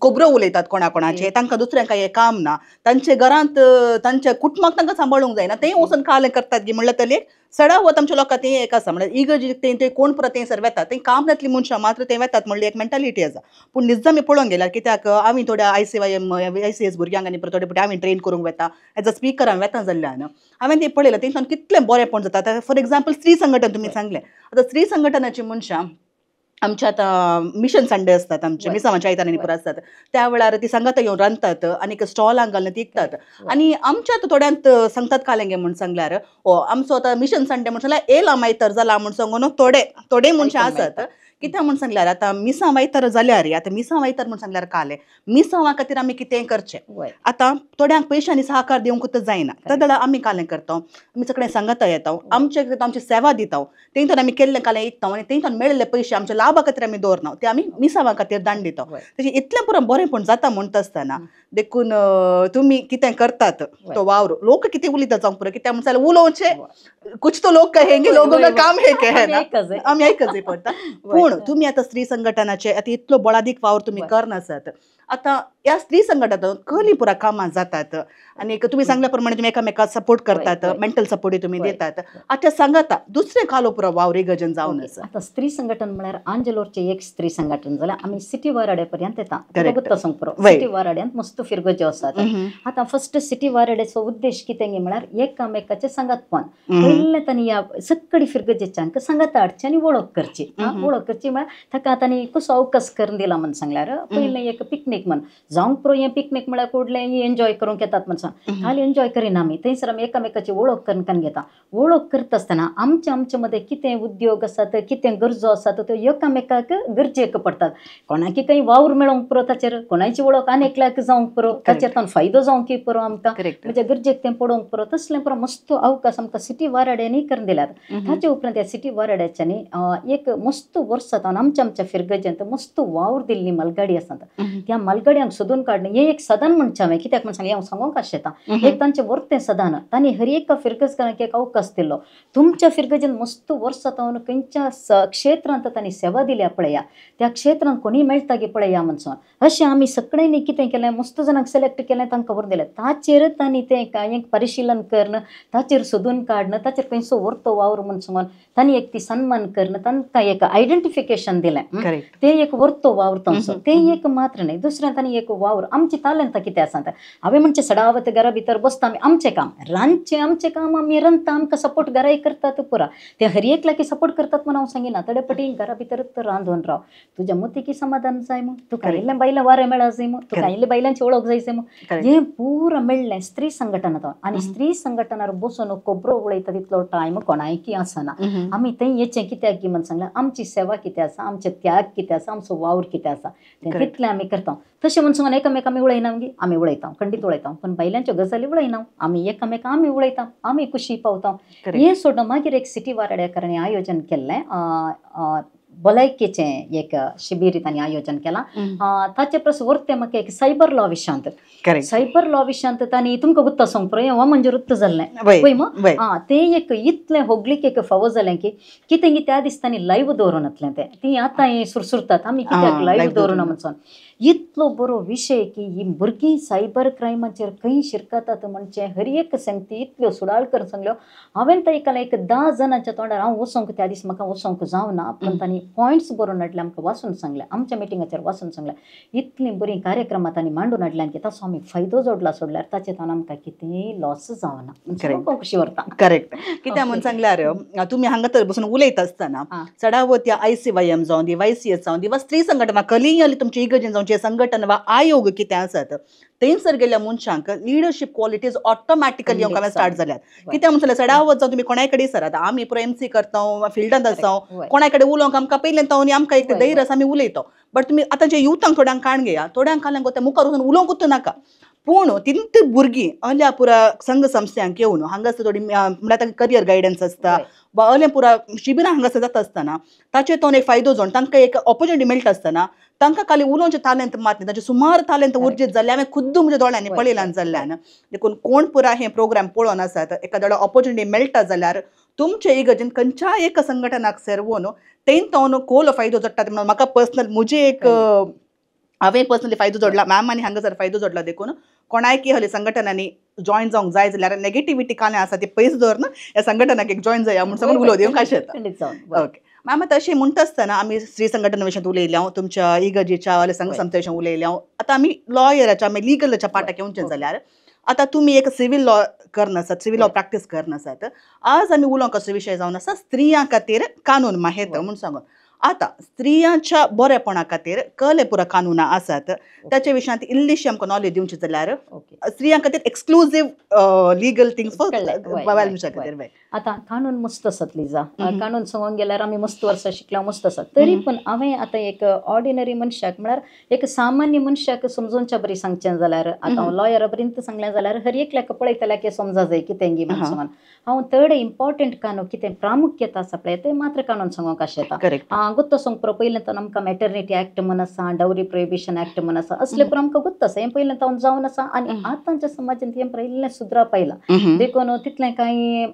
खोबरो उलयतात कोणाकोणाचे, तांकां दुसऱ्यांक हें काम ना, तांचे घरांत तांच्या कुटुंबाक तांकां सांबाळूंक जायना, तें वचून कालें करतात गी म्हणल्यार तरी सडावत आमच्या लोकांत तें एक आसा. म्हणल्यार इगर्जे तें कोण परत तें सर वेतात, तें काम जातलीं मनशां मात्र तें वेतात म्हणली एक मेंटॅलिटी आसा. पूण निजता आमी पळोवंक गेल्यार कित्याक आमी थोड्या ICYM YCS भुरग्यांक आनी थोडे फावटी आमी ट्रेन करूंक वेता, एज अ स्पीकर हांवें वेता जाल्ल्यान हांवें तें पळयलें तेंच्यान कितलें बरेंपण जाता. फॉर एक्झाम्पल स्त्री संघटन तुमी सांगलें, आतां स्त्री संघटनाची मनशां आमच्या आतां मिशन संडे असतात, आमचे मिसांवांच्या आयतारांनी पुरो आसतात, त्या वेळार ती सांगात येवन रांदतात आनी स्टॉलांक घालून विकतात. आनी आमच्या थोड्यांत सांगतात कालेंगे म्हण सांगल्यार आमचो आतां मिशन संडे म्हण सांगल्यार येयला मायतर जाला म्हण सांगून थोडे मनशां आसात. कित्याक म्हण सांगल्यार आतां मिसां वायतार जाल्यार आतां मिसां वायतार म्हण सांगल्यार काले मिसांवा खातीर आमी कितेंय करचें. आतां थोड्यांक पयशांनी सहकार दिवंकूच जायना, त्या वेळार आमी कालें करता, आमी सगळें सांगता येता, आमची सेवा दिता, तेंतून आमी केल्लें कालें विकता आनी तेंतून मेळिल्ले पयशे आमच्या लाभा खातीर आमी दवरना, ते आमी मिसांवा खातीर दान दिता. तेजें इतलें पुरो बरेंपण जाता म्हणटा आसतना देखून तुमी कितें करतात तो वावर लोक कितें उलयता जावंक पुरो, कित्याक म्हणल्यार उलोवचें कुछ तो लोक कहेंगे, लोगों का काम है कहना, आमी आयकच जाय पडटा. पूण तुम्ही आता स्त्री संघटनाचे आता इतलो बळादीक वावर तुम्ही करनासत. आता या स्त्री संघटनात खली पुरा कामां जातात आणि तुम्ही सांगल्याप्रमाणे तुम्ही एकामेकाक सपोर्ट करतात, मेंटल सपोर्ट तुम्ही देतात. आता सांगाता दुसरे कालो पुरा वावर गजन जावन आसा. आता स्त्री संघटन म्हळ्यार आंजलोरचे एक स्त्री संघटन जाल्यार आमी सिटी वाराडे पर्यंत येता गुत्ता संपुरो सिटी वाराड्यांत मस्त फिरगज्यो आसात. आता फर्स्ट सिटी वाराड्याचो उद्देश कितें म्हळ्यार एकामेकाचे सांगातपण पयले तांणी या सक्कडी फिरगजेच्यांक सांगात हाडची आनी वळख करची. वळख करची म्हळ्यार ताका तांणी कसो अवकाश करून दिला म्हण सांगल्यार पयले एक पिकनीक म्हण जावंक पुरो हें पिकनीक म्हळ्यार कुडलें एन्जॉय करूंक येतात म्हण सांग खाली एन्जॉय करिना आमी थंयसर आमी एकामेकाची वळख करून घेता. वळख करता आसतना आमच्या मदें कितें उद्योग आसात कितें गरजो आसात त्यो एकामेकाक गरजेक पडटात. कोणाकी काही वावर मेळोवंक पुरो ताचेर कोणाची वळख आनेकल्याक जावंक पुरो ताचेर तान फायदो जावंक पुरो आमकां म्हणजे गरजेक तें पडोवंक पुरो तसलें पुरो मस्त अवकाश आमकां सिटी वाराड्यांनी करून दिल्यात. ताचे उपरांत ह्या सिटी वाराड्याच्यांनी एक मस्त वर्सां आमच्या फिरगजेंत मस्त वावर दिल्ली मालगाडी आसात. त्या मालगाड्यांक सोदून काडणं हें एक सदन म्हणचें हांवें कित्याक म्हण सांगलें हांव सांगूंक आशेता. एक तांचें वर्तें सदन तांणी हर एक फिरगजकारांक एक अवकाश दिल्लो. तुमच्या फिरगजेंत मस्त वर्सां तावन खंयच्या क्षेत्रांत तांणी सेवा दिल्या पळया त्या क्षेत्रांत कोणी मेळटा गे पळया म्हणून अशें आमी सगळ्यांनी कितें केलें मस्त जाणांक सिलेक्ट केलें तांकां खबर दिलें. ताचेर तांणी तें कांय परिशीलन करणं ताचेर सोदून काडणं ताचेर खंयचो वर्तो वावर म्हण सांगून तांणी एक ती सन्मान करणं तांकां एक आयडेंटिफिकेशन दिलें. तें एक वर्तो वावर तांचो तें एक मात्र न्ही दुसरें तांणी एक वावर आमची तालंत कितें आसा हांवें म्हणचें सडावत घरा भितर बसता आमी आमचें काम रांदचें आमचें काम आमी रांदता आमकां सपोर्ट घराय करतात पुरा ते हर एक लागी सपोर्ट करतात म्हण हांव सांगिना. थोडे पटी घरा भितरच रांदून राव तुज्या मतीकी समाधान जाय मग तुका इल्लें बायलां वारें मेळा जाय मग तुका इल्लें बायलांची वळख जाय मग हें पुरा मेळ्ळें स्त्री संघटनांत. आनी स्त्री संघटनार बसून खबरो उलयता तितलो टायम कोणायकी आसना. आमी थंय येचें कित्याक की म्हण सांगल्यार आमची सेवा कितें आसा आमचें त्याग कितें आसा आमचो वावर कितें आसा तें तितलें आमी करता. तशें म्हण सांगून एकामेक आमी उलयना आमी उलयता खंडीत उलयता पण बायलांच्यो गजाली उलयना आमी एकामेक आमी उलयता आमी खुशी पावता. हें सोडून मागीर एक सिटी वाराड्याकारांनी आयोजन केल्लें भलायकेचें एक शिबीर तांणी आयोजन केलां. ताचे परस वर्तें म्हाका एक सायबर लॉ विशयांत सायबर लॉ विशयांत तांणी तुमकां गुत्ता सांग पुरो हें मंजुरूत जाल्लें पळय मग तें एक इतलें होगलीक एक फावो जालें की कितें की त्या दिसतांनी लायव्ह दवरूनातलें तें ती आतां हें सुरसुरतात आमी कित्याक लायव्ह दवरुना म्हणून इतलो बरो विशय की ही भुरगीं सायबर क्रायमाचेर खंय शिरकतात म्हणजे हर एक सांगती इतल्यो सुडाळकर सांगल्यो. हांवें ताका एक 10 जाणांच्या तोंडार हांव वचोंक त्या दीस म्हाका वचोंक जावना पण तांणी पॉयंट्स बरोवन हाडले आमकां वाचून सांगलें आमच्या मिटिंगाचेर वाचून सांगलें इतलीं बरीं कार्यक्रमां तांणी मांडून हाडल्यान की ताचो आमी फायदो जोडला सोडल्यार ताचे तान आमकां कितेंय लॉस जावना कशी व्हरता. करेक्ट कित्याक म्हण सांगल्यार तुमी हांगा तर बसून उलयता आसतना चडावत या ICYM जावं दी YCS जावं दी वा स्त्री संघटना खलीय जाली तुमची इगर्जेन जावं जे संघटन वा आयोग कितें आसात थंयसर गेल्या मनशांक लिडरशीप क्वॉलिटीज ऑटोमॅटिकली येवंक स्टार्ट जाल्यात. कित्याक म्हणून सडावत जावं तुमी कोणाय कडेन सर आमी पुरो MC करता फिल्डांत आसा कोणाय कडेन उलोवंक आमकां पयलें तावनी आमकां एक धैर्य आसा आमी उलयता. बट तुमी आतां जे युथांक थोड्यांक काण घेया थोड्यांक काल्यांक ते मुखार वचून उलोवंकूच नाका पूण तिंत भुरगीं अल्या पुरा संघ संस्थांक येवन हांगासर थोडी म्हणल्यार तांकां करियर गायडन्स आसता वा अल्या पुरा शिबिरां हांगासर जाता आसतना ताचे तो एक फायदो जावन तांकां एक ऑपॉर्च्युनिटी मेळटा आसतना तांकां खाली उलोवचें तालेंत मात न्ही ताचे सुमार तालेंत उर्जीत जाल्ले हांवें खुद्द म्हज्या दोळ्यांनी पळयलां जाल्ल्यान देखून कोण पुरा हें प्रोग्राम पळोवन आसात एखाद्या ऑपॉर्च्युनिटी मेळटा जाल्यार तुमचे इगर्जेन खंयच्याय एका संघटनाक सेरवून तें तो खोल फायदो जोडटा म्हणून म्हाका पर्सनल म्हजे एक हांवें पर्सनली फायदो जोडला मॅमांनी हांगासर फायदो जोडला देखून कोणायकी हली संघटनांनी जॉयन जावंक जाय जाल्यार नेगेटिविटी कांय आसा ती पयस दवरना ह्या संघटनाक एक जॉयन जाया म्हणून सांगून उलोव दिवंक आशेता. ओके मॅम तशें म्हणटा आसतना आमी स्त्री संघटना विशयां उलयल्या तुमच्या इगर्जेच्या संघ संस्थे विशयां उलयल्या आतां आमी लॉयराच्या लिगलाच्या पार्टाक येवचें जाल्यार आतां तुमी एक सिवील लॉ करनासात सिवील लॉ प्रॅक्टीस करनासात आज आमी उलोवंक असो विशय जावन आसा स्त्रियां खातीर कानून माहेत म्हणून सांगून. आता स्त्रियांच्या बरेपणा खातीर कले पुरा कानुनां आसात त्याच्या विशयांत इल्लीशी आमकां नॉलेज दिवची जाल्यार स्त्रियां खातीर एक्सक्लुझिव्ह लिगल थिंग्स खातीर आता कानून मस्त आसात लिजा कानून सांगूंक गेल्यार आमी मस्त वर्सां शिकल्या मस्त आसात तरी पण हांवें आतां एक ऑर्डिनरी मनशाक म्हळ्यार एक सामान्य मनशाक समजोवच्या बरी सांगचें जाल्यार आतां हांव लॉयरा पर्यंत सांगलें जाल्यार हर एकल्याक पळयतल्याक हें समजा जाय कितें गी म्हणून सांगून हांव थर्ड इम्पॉर्टंट कानून कितें प्रामुख्यता आसा पळय तें मात्र कानून सांगूंक आशेता. गुत्तो सांग पयलें तर आमकां मॅटर्निटी एक्ट म्हण आसा डावरी प्रोहिबिशन एक्ट म्हण आसा असले पण आमकां गुत्त आसा हें पयलें तावन जावन आसा आनी आतांच्या समाजांत हें इल्लें सुदरावप आयलां देखून तितलें कांय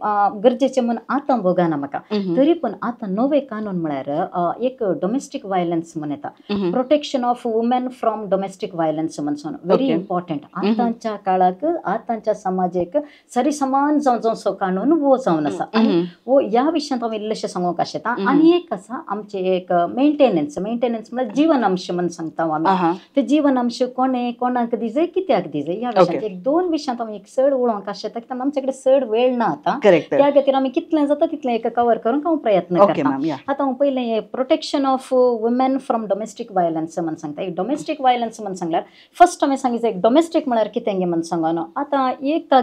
गरजेचे म्हण आतां बोगाना म्हाका तरी पण आतां नवे कानून म्हळ्यार एक डोमेस्टीक वायलन्स म्हण येता protection of women from domestic violence म्हणून व्हेरी इम्पॉर्टंट आतांच्या काळाक आतांच्या समाजाक सरिसमान जावं सो कानून वो जावन आसा आनी वो ह्या विशयांत हांव इल्लेशें सांगूंक आशेता आनी एक आसा आमचे एक मेंटेनन्स म्हळ्यार जीवनांश म्हणून सांगता आमी ते जीवनांश कोणाक दिजे कित्याक दिजे ह्या विशयांत एक 2 विशयांत हांव एक चड उलोवंक आशेता कित्याक आमचे कडेन चड वेळ ना आतां त्या खातीर आमी कितलें जाता तितलें एक कवर करूंक हांव प्रयत्न करता आतां हांव पयलें protection of women from domestic violence म्हणून सांगता एक डोमेस्टीक वायलन्स म्हणून सांगल्यार फर्स्ट हांवें सांगितलें एक डोमेस्टीक म्हळ्यार कितें गे म्हणून सांगून आतां एका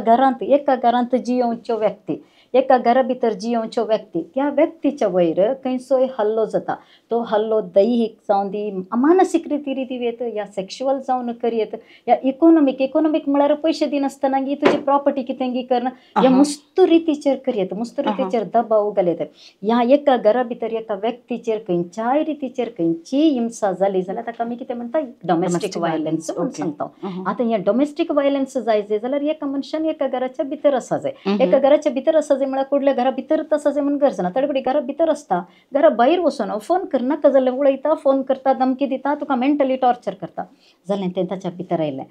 घरांत जियोवच्यो व्यक्ती एका घरा भितर जियोवच्यो व्यक्ती त्या व्यक्तीच्या वयर खंयचोय हल्लो जाता तो हल्लो दैहिक जावं दी मानसीक रितीत या सेक्शुअल जावन करीत या इकॉनॉमिक म्हळ्यार पयशे दिनासतना गी तुजी प्रॉपर्टी कितें गी करना या मुस्त रितीचेर करीत मुस्त रितीचेर दबाव घालीत ह्या एका घरा भितर एका व्यक्तीचेर खंयच्याय रितीचेर खंयचीय हिंसा जाली जाल्यार ताका आमी कितें म्हणटा डोमेस्टीक वायलन्स म्हणून सांगता आतां ह्या डोमेस्टीक वायलन्स जाय जाल्यार एका मनशान एका घराच्या भितर आसा जाय एका घराच्या भितर आसा जाय म्हळ्यार कुठल्या घरा भितर आसा जाय म्हणून गरज ना तडपडी घरा भितर आसता घरा भायर वचून फोन करनाका जाल्यार उलयता फोन करता धमकी दिता तुका मेंटली टॉर्चर करता जाल्यार तें ताच्या भितर आयलें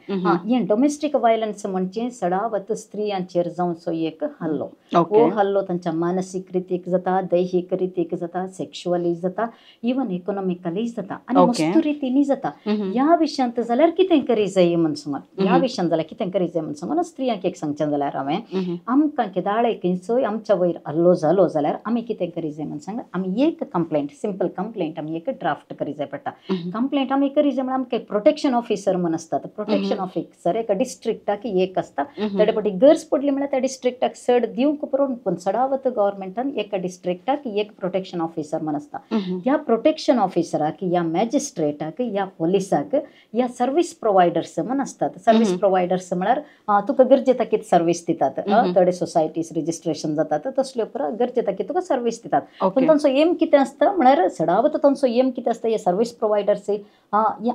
हें डोमेस्टीक वायलन्स म्हणजे सडावत स्त्रियांचेर जावचो एक हल्लो हो हल्लो तांच्या मानसीक रितीक जाता दैहिक रितीक जाता सेक्शुअली जाता इवन इकॉनॉमिकली जाता आनी मस्त रितीनी जाता ह्या विशयांत जाल्यार कितें करी जाय म्हणून सांगून ह्या विशयांत जाल्यार कितें करी जाय म्हणून सांगून स्त्रियांक एक सांगचें जाल्यार हांवें आमकां केदाळे खंयचोय आमच्या वयर हल्लो जालो जाल्यार आमी कितें करी जाय म्हणून सांगल्यार आमी एक कंप्लेंट सिंपल कंप्लेंट आमी एक ड्राफ्ट करी जाय पडटा कंप्लेंट आमी करी जाय म्हळ्यार आमकां प्रोटेक्शन ऑफिसर म्हणून आसता प्रोटेक्शन ऑफिसर एका डिस्ट्रिक्टाक एक आसता ताडपटी गरज पडली म्हळ्यार त्या डिस्ट्रिक्टाक सड दिवंक पडून पूण सडावत गव्हर्मेंटान एका डिस्ट्रिक्टाक एक प्रोटेक्शन ऑफिसर म्हणून आसता ह्या प्रोटेक्शन ऑफिसराक या मॅजिस्ट्रेटाक या पोलिसाक या सर्वीस प्रोवायडर्स म्हणून असतात सर्वीस प्रोवायडर्स म्हळ्यार तुका गरजे ताकीत सर्वीस दितात थोडे सोसायटीज रजिस्ट्रेशन जातात तसल्यो गरजे ताकीत तुका सर्वीस दितात पूण तांचो एम कितें आसता म्हळ्यार सडावत तांचो एम कितें आसता हे सर्वीस प्रोवायडर्स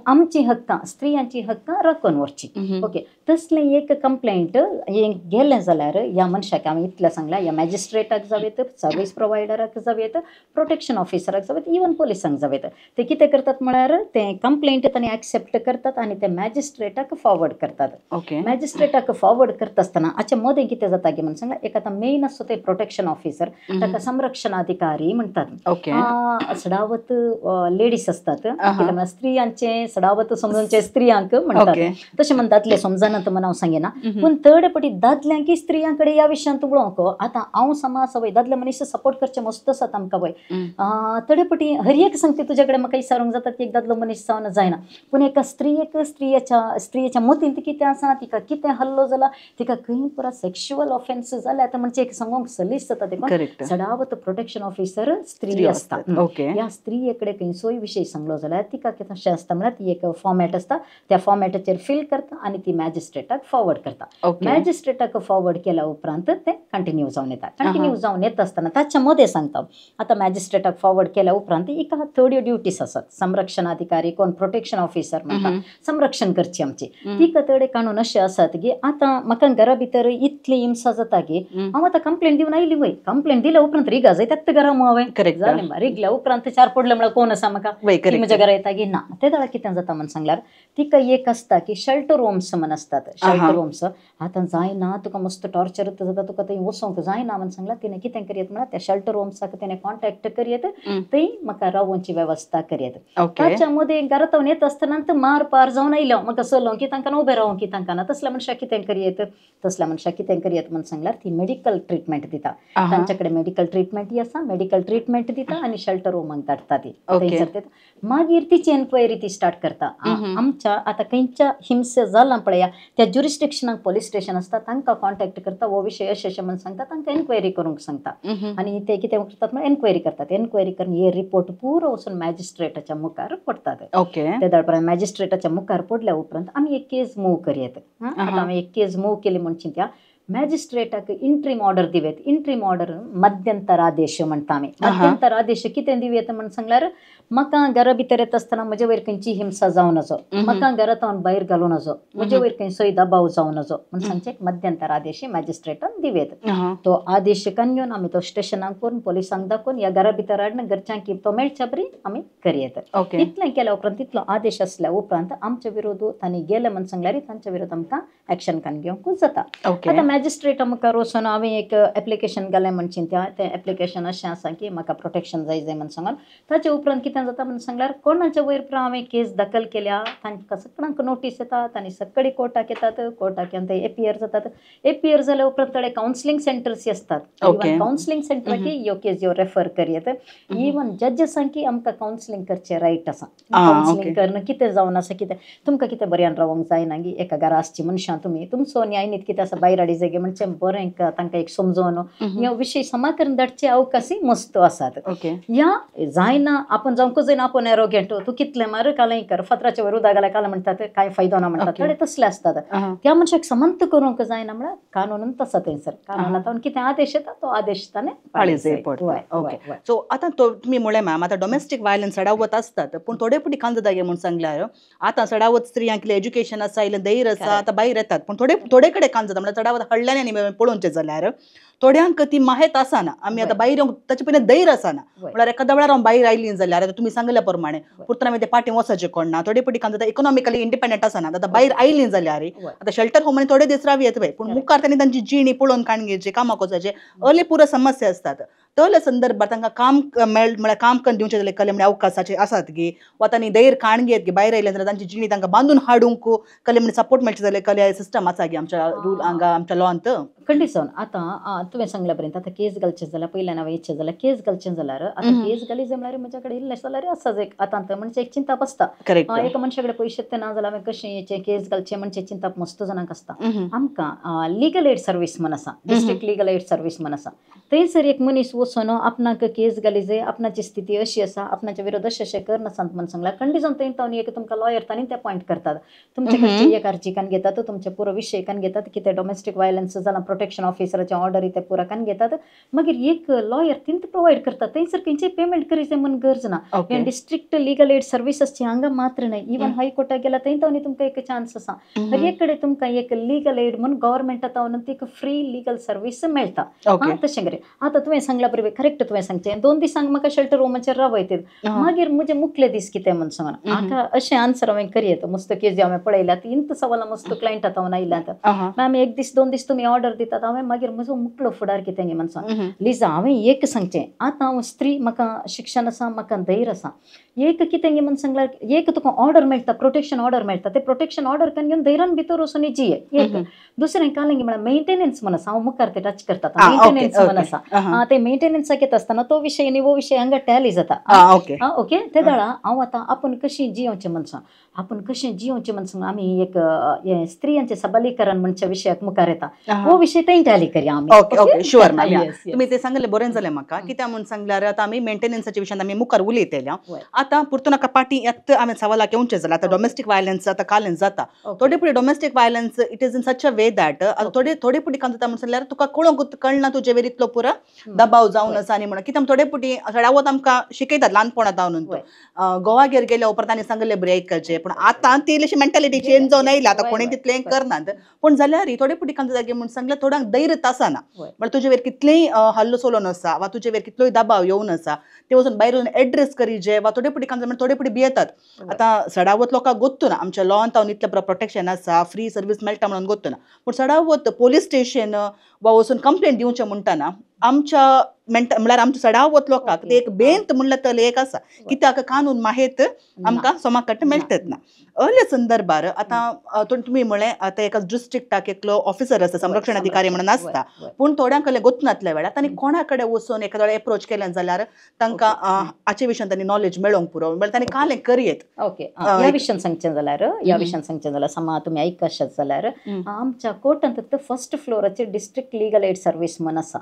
आमची हक्कां स्त्रियांची हक्कां राखून व्हरची ओके तसलें एक कंप्लेंट गेलें जाल्यार ह्या मनशाक हांवें इतलें सांगलां ह्या मॅजिस्ट्रेटाक जावेत सर्वीस प्रोवायडराक जावेत प्रोटेक्शन ऑफिसराक जावेत इवन पोलिसांक जावेत ते कितें करतात म्हळ्यार ते कंप्लेंट तांणी एक्सेप्ट करतात आनी ते मॅजिस्ट्रेटाक फॉरवर्ड करतात मॅजिस्ट्रेटाक फॉरवर्ड करता आसतना हाचे मदें कितें जाता गे म्हणून सांगल्यार एक आतां मेन आसता ते प्रोटेक्शन ऑफिसर ताका संरक्षणाधिकारी म्हणटात सडावत लेडीज असतात स्त्रियांचे सडावत समजूनचे स्त्रियांक म्हणटात तशें म्हणटातले समजनात म्हणून हांव सांगिना पूण थोडेपटी दादल्यांक स्त्रियां कडेन ह्या विशयांत उलोवंक आतां हांव समज वय दादले मनीस सपोर्ट करचे मस्त आसात आमकां वय थोडेपटी हर एक सांगते तुजे कडेन म्हाका विचारूंक जाता की एक दादलो मनीस जावन जायना पूण एका स्त्रियेच्या मतींत कितें आसा तिका कितें हल्लो जाला तिका खंय पुरा सेक्शुअल ऑफेन्स जाल्या आतां म्हणजे एक सांगूंक सलीस जाता देखून सडावत प्रोटेक्शन ऑफिसर स्त्री आसता ह्या स्त्रिये कडेन खंयचोय विशय सांगलो जाल्यार तिका कशें आसता म्हळ्यार ती एक फॉर्मॅट आसता त्या फॉर्मॅटाचेर फिल करता आनी ती मॅजिस्ट्रेटाक फॉरवर्ड करता मॅजिस्ट्रेटाक फॉरवर्ड केल्या उपरांत ते कंटिन्यू जावन येता कंटिन्यू जावन येता आसतना ताच्या मदें सांगता आतां मॅजिस्ट्रेटाक फॉरवर्ड केल्या उपरांत एका थोड्यो ड्युटीज आसात संरक्षणाधिकारी कोण प्रोटेक्शन ऑफिसर म्हणटा संरक्षण करची आमची तिका थोडे कानून अशें आसात की आतां म्हाका घरा भितर इतली हिंसा जाता की हांव आतां कंप्लेंट दिवन आयली वय कंप्लेंट दिल्या उपरांत रिगा जाय त्यात घरा हांवें करेक्ट जालें रिगल्या उपरांत चार पडले म्हळ्यार कोण आसा म्हाका म्हज्या घरा येता की ना ते दाळ कितें जाता म्हणून सांगल्यार तिका एक आसता की शेल्टर होम्स म्हणून आसतात शेल्टर होम्स आतां जायना तुका मस्त टॉर्चर जाता तुका थंय वचोंक जायना म्हणून सांगल्यार तिणें कितें करियत म्हळ्यार त्या शेल्टर होम्साक तिणें कॉन्टॅक्ट करियत थंय म्हाका रावोवची वेवस्था करियत ताच्या मदें घरांत हांव येता आसतना मार पार जावन आयलो म्हाका चलोवंक की तांकां उबें रावंक की तांकां ना तसल्या मनशाक कितें करियत तसल्या मनशाक कितें करियत म्हणून सांगल्यार ती मेडिकल ट्रिटमेंट दिता तांच्या कडेन मेडिकल ट्रिटमेंट आसा मेडिकल ट्रिटमेंट दिता आनी शेल्टर होमाक धाडटा ती थंयसर मागीर तिची एन्क्वायरी ती स्टार्ट करता आमच्या आतां खंयच्या हिंसा जाला पळया त्या ज्युरिस्डिक्शनाक पोलीस स्टेशन आसता तांकां कॉन्टॅक्ट करता हो विशय अशें अशें म्हणून सांगता तांकां एन्क्वायरी करूंक सांगता आनी ते कितें करतात म्हळ्यार एन्क्वायरी करतात एन्क्वायरी करून हे रिपोर्ट पुरो वचून मॅजिस्ट्रेटाच्या मुखार पडतात ते दळपरांत मॅजिस्ट्रेटाच्या मुखार पडल्या उपरांत आमी एक केस मूव करयत आतां हांवें एक केस मूव केली म्हणची त्या मॅजिस्ट्रेटाक इंट्रीम ऑर्डर दिवेत इंट्रीम ऑर्डर मध्यंतर आदेश म्हणटा आमी मध्यंतर आदेश कितें दिवेत म्हणून सांगल्यार म्हाका घरा भितर येता आसतना म्हजे वयर खंयची हिंसा जावन नजो, म्हाका घरांतल्यान भायर घालूं नजो, म्हजे वयर खंयचोय दबाव जावन नजो म्हणून सांगचे एक मध्यंतर आदेश मॅजिस्ट्रेटान दिवेत. तो आदेश घेवन आमी तो स्टेशनाक व्हरून पोलिसांक दाखोवन ह्या घरा भितर हाडून घरच्यांक तो मेळच्या बरी आमी करयेत. तितलें केल्या उपरांत तितलो आदेश आसल्या उपरांत आमचे विरोध तांणी गेले म्हणून सांगल्यार तांच्या विरोध आमकां एक्शन घेवंकूच जाता. आतां मॅजिस्ट्रेटा मुखार वचून हांवें एक एप्लिकेशन घालें म्हणची तें एप्लिकेशन अशें आसा की म्हाका प्रोटेक्शन जाय म्हणून सांगून ताचे उपरांत कितें जाता म्हणून सांगल्यार कोणाच्या वयर हांवें केस दाखल केल्या तांकां सगळ्यांक नोटीस येता, तांणी सगळी कोर्टाक येतात, कोर्टाक येवन ते एपीआर जातात. एपीआर जाल्या उपरांत थोडे कावन्सिलींग सेंटर्स असतात, कावन्सिलींग सेंटराक ह्यो केस रेफर करयेत. इवन जजेसांकी आमकां कावन्सिलींग करचें रायट आसा. कावन्सिलींग करणं कितें जावन आसा, कितें तुमकां कितें बऱ्यान रावंक जायना गी, एका घरा आसची मनशां तुमी तुमचो न्याय नीत कितें आसा भायर हाडी जागे म्हणजे बरें तांकां एक समजोवन ह्या विशयी समाकरण धाडचे अवकाशी मस्त आसात. ह्या जायना आपूण जावंकूच जायना, आपूण एरोगेंट, तूं कितलें मार कालय कर, फातराच्या वयर उदक घाल्या काल म्हणटात काय फायदो ना म्हणटात, थोडे तसले असतात. त्या मनशाक समंत करूंक जायना म्हळ्यार कानून तसा थंयसर कानूनांत कितें आदेश येता तो आदेश ताणें पाळचे पडटा. सो आतां तुमी म्हळें मॅम आतां डॉमेस्टीक वायलन्स सडावत असतात पूण थोडे फावटी कांजदागे म्हणून सांगल्यार आतां सडावत स्त्रियांक एज्युकेशन आसा, इल्लें धैर्य आसा, आतां भायर येतात पूण थोडे कडेन कांजता म्हळ्यार सडावत हडल्यान आनी पळोवचें जाल्यार थोड्यांक ती माहीत आसना. आमी आतां भायर ताचे पयलीं धैर्य आसना म्हळ्यार एखाद्या वेळार हांव भायर आयलीं जाल्यार आतां तुमी सांगल्या प्रमाणे पुरतना हांवें ते पाटी वचचें कोणना. थोडे फावटी कांजता इकॉनॉमिकली इंडिपेंडंट आसना, आतां भायर आयलीं जाल्यार आतां शेल्टर होमांनी थोडे दीस रावी येतवे पूण मुखार तांणी तांची जिणी पळोवन काणगेचे कामाक वचाचे असले पुरो समस्या असतात. तसल्या संदर्भात तांकां काम म्हळ्यार काम करून दिवचें जाल्यार कले म्हणजे अवकाशाचे आसात गी वा तांणी धैर्य काणगेत गी भायर आयले जाल्यार तांची जिणी तांकां बांदून हाडूंक कले म्हणजे सपोर्ट मेळचे जाल्यार कले सिस्टम आसा गी आमच्या रूल हांगा आमच्या लॉंत. कंडिशन आतां तुवें सांगल्या पर्यंत आतां केस घालचें जाल्यार पयल्यान हांवें इच्छें जाल्यार केस घालचें जाल्यार आतां केस घाली म्हळ्यार म्हज्या कडेन इल्लें जाल्यार आसाच एक आतां म्हणजे एक चिंता बसता. एका मनशा कडेन पयशे ते ना जाल्यार हांवें कशें हेचें केस घालचें म्हणजे चिंता मस्त जाणांक आसता. आमकां लीगल एड सर्वीस म्हण आसा, डिस्ट्रिक्ट लीगल एड सर्वीस म्हण आसा. थंयसर एक मनीस वचून आपणाक केस घाली जाय, आपणाची स्थिती अशी आसा, आपणाच्या विरोध अशें कर नासात म्हणून सांगल्यार कंडिशन थंय तांणी एक तुमकां लॉयर तांणी ते पॉयंट करतात. तुमचे कडची एक अर्जी कान घेतात, तुमचे पुरो विशय कान घेतात, कितें डॉमेस्टीक वायलन्स जालां प्रोटेक्शन ऑफिसराचे ऑर्डर ते पुरा कान घेतात. मागीर एक लॉयर तिंत प्रोवायड करतात. थंयसर खंयचेय पेमेंट करीचे म्हूण गरज ना. डिस्ट्रिक्ट लीगल एड सर्विसेसची हांगा मात्र न्हय, इवन हायकोर्टाक गेला थंय तांणी तुमकां एक चान्स आसा. एक कडेन तुमकां एक लीगल एड म्हूण गव्हर्मेंटा तावन एक फ्री लीगल सर्वीस मेळटा. तशें करेन आतां तुवें सांगला पळय करेक्ट तुवें सांगचें 2 दिसांक म्हाका शेल्टर रूमाचेर रावयतात. मागीर म्हजे मुखले दीस कितें म्हूण सांगून म्हाका अशें आन्सर हांवें करियेत. मस्त केस हांवें पळयल्यात इंत सवालां मस्त क्लायंटा तावन आयल्यात. आमी एक दीस 2 दीस तुमी ऑर्डर दितात, हांवें मागीर म्हजो मुखलो फुडार कितें गे म्हूण सांग लिजा हांवें एक सांगचें. आतां हांव स्त्री, म्हाका शिक्षण आसा, म्हाका धैर्य आसा. एक कितें गे म्हूण सांगल्यार एक तुका ऑर्डर मेळटा, प्रोटेक्शन ऑर्डर मेळटा. ते प्रोटेक्शन ऑर्डर करून घेवन धैर्यान भितर वचून जिये. एक दुसरें कालें गे म्हळ्यार मेंटेनन्स म्हण आसा. हांव मुखार ते टच करता मेंटेनन्स म्हण आसा. ते मेंटेनन्साक येता आसतना तो विशय नी वो विशय हांगा टॅली जाता. ओके ते दाळा हांव आतां आपूण कशीं जियोवचें म्हूण सांग, आपूण कशें जियोवचें म्हूण सांग आमी एक स्त्रियांचें सबलीकरण म्हणच्या विशयाक मुखार येता. हो विशय थंय टॅली करया आमी. Okay sure ma'am. तुमी ते सांगलें बरें जालें म्हाका. कित्याक म्हूण सांगल्यार आतां आमी मेंटेनन्साच्या विशयान आमी मुखार उलयतल्या. आतां पुरतुनाका पाटी येत हांवें सवालाक येवचें जाल्यार आतां डॉमेस्टीक वायलन्स आतां कालें जाता. थोडे फुडें domestic violence it is in such a way that थोडे फुडें काम जाता म्हूण सांगल्यार तुका कळना तुजे वयर इतलो पुरो दबाव जावन आसा आनी म्हणून. कित्याक थोडे फावटी सडावत आमकां शिकयतात ल्हानपणांत जावन गोवागेर गेल्या उपरांत तांणी सांगलें ब्रेक करचें पूण आतां ती इल्लीशी मेंटेलिटी चेंज जावन आयला. आतां कोणें तितलें करनात पूण जाल्यार थोडे फावटी काम जाता म्हूण सांगल्यार थोड्यांक धैर्य आसना. म्हळ्यार तुजे वयर कितलेंय हल्लो चलोवन आसा वा तुजे वयर कितलोय दबाव येवन आसा ते वचून भायर वचून एड्रेस करीचे वा थोडे फावटी काम जाता थोडे फावटी भियेतात. आतां सडावत लोकांक गोत्तू ना आमच्या लॉन तावन इतलें प्रोटेक्शन आसा, फ्री सर्वीस मेळटा म्हणून गोत्तू ना. पूण सडावत पोलीस स्टेशन वा वचून कंप्लेंट दिवचें म्हणटाना आमच्या म्हळ्यार आमच्या सडावत लोकांक ते एक बेंत म्हणल्यार तले एक आसा कित्याक कानून माहीत आमकां सोमाकट्ट मेळटत ना. असल्या संदर्भार आतां तुमी म्हळें आतां एका डिस्ट्रिक्टाक एकलो ऑफिसर आसा, संरक्षण अधिकारी म्हणून आसता पूण थोड्यांक गोत्तू नासल्या वेळार तांणी कोणा कडेन वचून एखाद्या एप्रोच केलें जाल्यार तांकां हाचे विशयान तांणी नॉलेज मेळोवंक पुरो म्हळ्यार तांणी कालें करयेत. ओके ह्या विशयान सांगचें जाल्यार समा तुमी आयकशात जाल्यार आमच्या कोर्टांत फर्स्ट फ्लोराचेर डिस्ट्रिक्ट लीगल एड सर्वीस म्हूण आसा.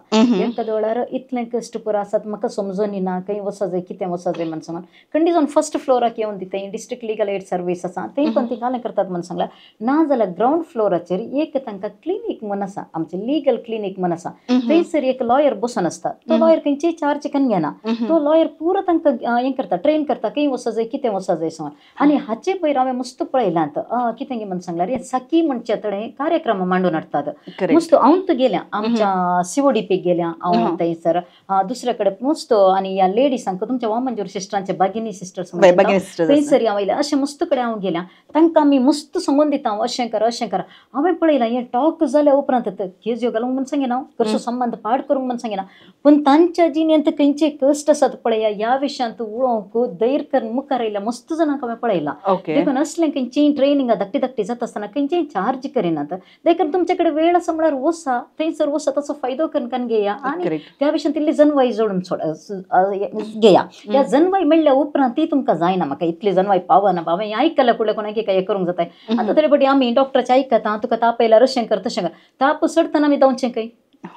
एखाद्या वेळार इतलें कश्ट पुरो आसात म्हाका समजून येना खंय वचो जाय कितें वचो जाय म्हण सांगून खंडी जावन फर्स्ट फ्लोराक येवन दिताय डिस्ट्रिक्ट लीगल एड सर्वीस आसा थंय पण ती कालें करतात म्हण सांगला ना जाल्यार ग्रावंड फ्लोराचेर एक तांकां क्लिनीक म्हण आसा आमचें लीगल क्लिनीक म्हण आसा थंयसर एक लॉयर बसून आसता तो लॉयर खंयचीय चार्ज करून घेना तो लॉयर पुरो तांकां हें करता ट्रेन करता खंय वचो जाय कितें वचो जाय सांगून आनी हाचे पयर हांवें मस्त पळयलात कितें गे म्हण सांगल्यार हे सखी म्हणचे थोडे कार्यक्रम मांडून हाडटात मस्त हांव तर गेल्या आमच्या CODPक गेल्या हांव थंयसर दुसरे कडेन मस्त आनी ह्या लेडीसांक तुमच्या वामनजोर सिस्टरांचे भगिनी सिस्टर्स थंयसर हांव येयल्या अशें मस्त कडेन हांव गेल्या तांकां आमी मस्त सांगून दिता अशें कर हांवें पळयलां हें टॉक जाल्या उपरांत केस ह्यो घालूंक म्हण सांगिना करचो संबंध पाड करूंक म्हण सांगिना पूण तांच्या जिणेंत खंयचे कश्ट आसात पळया ह्या विशयांत उलोवंक धैर्य करून मुखार येयल्या मस्त जाणांक हांवें पळयलां देखून असलें खंयचीय ट्रेनिंगा धाकटी जाता आसतना खंयचेय चार्ज करिनात देखून तुमचे कडेन वेळ आसा म्हळ्यार वसा थंयसर वसा ताचो फायदो करून घेया आनी त्या विशयान तितली जनवाई जोडून घेया ह्या जनवाई मेळ्ळ्या उपरांत ती तुमकां जायना म्हाका इतली जनवाई पावना हांवें हें आयकलां फुडें कोणाक हें करूंक जाताय आतां तरी बटी आमी डॉक्टराचें आयकता तुका ताप येयल्यार अशें कर तशें कर ताप चडटना आमी जावचें खंय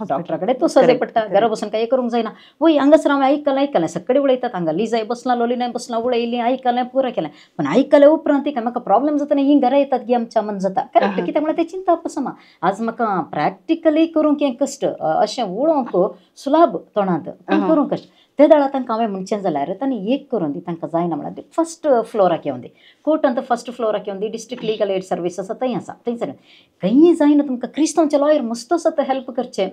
डॉक्टरा कडेन तो सजय पडटा घरा बसून काय करूंक जायना वय हांगासर हांवें आयकलां सकाळी उलयतात हांगा लिजाय बसलां लोलिनाय बसलां उलयलीं आयकलें पुरो केलें पण आयकलें उपरांत काय म्हाका प्रॉब्लेम जाता ही घरा येतात गी आमच्या मन जाता करेक्ट कित्याक म्हळ्यार तें चिंता पसमा आज म्हाका प्रॅक्टिकली करूंक हें कश्ट अशें उलोवंक सुलाभ तोंडांत करूंक कश्ट ते दाळा तांकां हांवें म्हणचें जाल्यार तांणी एक करून दी तांकां जायना म्हळ्यार फर्स्ट फ्लोराक येवन दी कोर्टांत फर्स्ट फ्लोराक येवन दी डिस्ट्रिक्ट लीगल एड सर्वीस आसा थंय आसा थंयसर खंयी जायना तुमकां क्रिस्तांवचे लॉयर मस्त आसा ते हेल्प करचे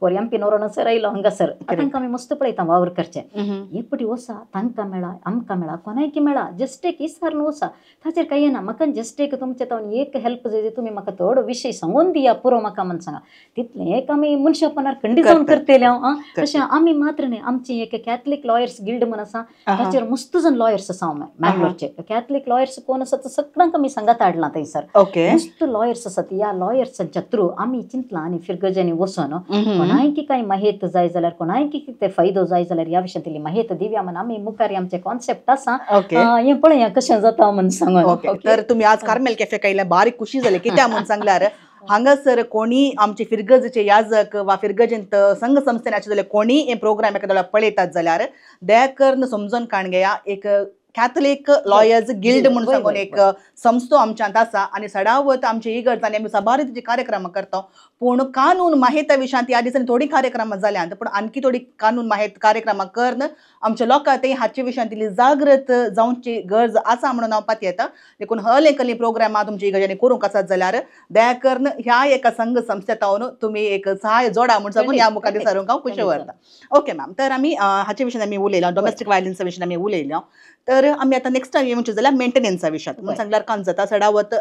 फॉर MP नोरोणसर आयलो हांगासर तांकां आमी मस्त पळयता वावर करचे हे पटी वसा तांकां मेळा आमकां मेळा कोणायकी मेळा जस्ट एक इसारून वसा ताचेर कांय येना म्हाका जस्ट एक तुमचे तावन एक हेल्प जाय तुमी म्हाका थोडो विशय सांगून दिया पुरो म्हाका म्हण सांगा तितलें एक आमी मनशापणार खंडी जावन करतले हांव तशें आमी मात्र न्ही आमची एक कॅथलीक लॉयर्स गिल्ड म्हण आसा ताचेर मस्त जण लॉयर्स आसा मँगलोरचे कॅथलीक लॉयर्स कोण आसा ते सगळ्यांक आमी सांगात हाडलां थंयसर मस्त लॉयर्स आसात ह्या लॉयर्सांच्या थ्रू आमी चिंतलां आनी फिरगजांनी वचून कोणायकी काय माहिती जाय जाल्यार कोणायकी कितें फायदो जाय जाल्यार ह्या विशयान तिली माहिती दिवया म्हण आमी मुखार आमचे कॉन्सेप्ट आसा हें पळया कशें जाता म्हण सांगून तर तुमी आज कार्मेल कॅफेक आयल्या बारीक खुशी जाली कित्याक म्हण सांगल्यार हांगासर कोणी आमचे फिरगजेचे याजक वा फिरगजेंत संघ संस्थेनाचे जाल्यार कोणी हे प्रोग्राम एखाद्या पळयतात जाल्यार दया करून समजून काण घेया एक कॅथलीक लॉयर्स गिल्ड म्हणून सांगून एक संस्थो आमच्यांत आसा आनी सडावत आमचे इगर्जांनी आमी सबारीचे कार्यक्रम करता पूण कानून माहिती विशयांत ह्या दिसांनी थोडी कार्यक्रम जाल्यात पूण आणखी थोडी कानून माहिती कार्यक्रम करून आमच्या लोकांक हाचे विशयान तितली जागृत जावची गरज आसा म्हणून हांव पात येता देखून हल एकली प्रोग्राम तुमच्या इगर्जांनी करूंक आसात जाल्यार दया करून ह्या एका संघ संस्थेतावन तुमी एक सहाय जोडा म्हणून सांगून ह्या मुखार दिसारूंक हांव खुशी व्हरता ओके मॅम तर आमी हाचे विशयान आमी उलयला डोमेस्टीक वायलन्सा विशयान आमी उलयला तर आमी आतां नेक्स्ट टायम येवचे जाल्यार मेंटेनन्सा विशयांत म्हणून सांगल्यार कांय जाता सडावत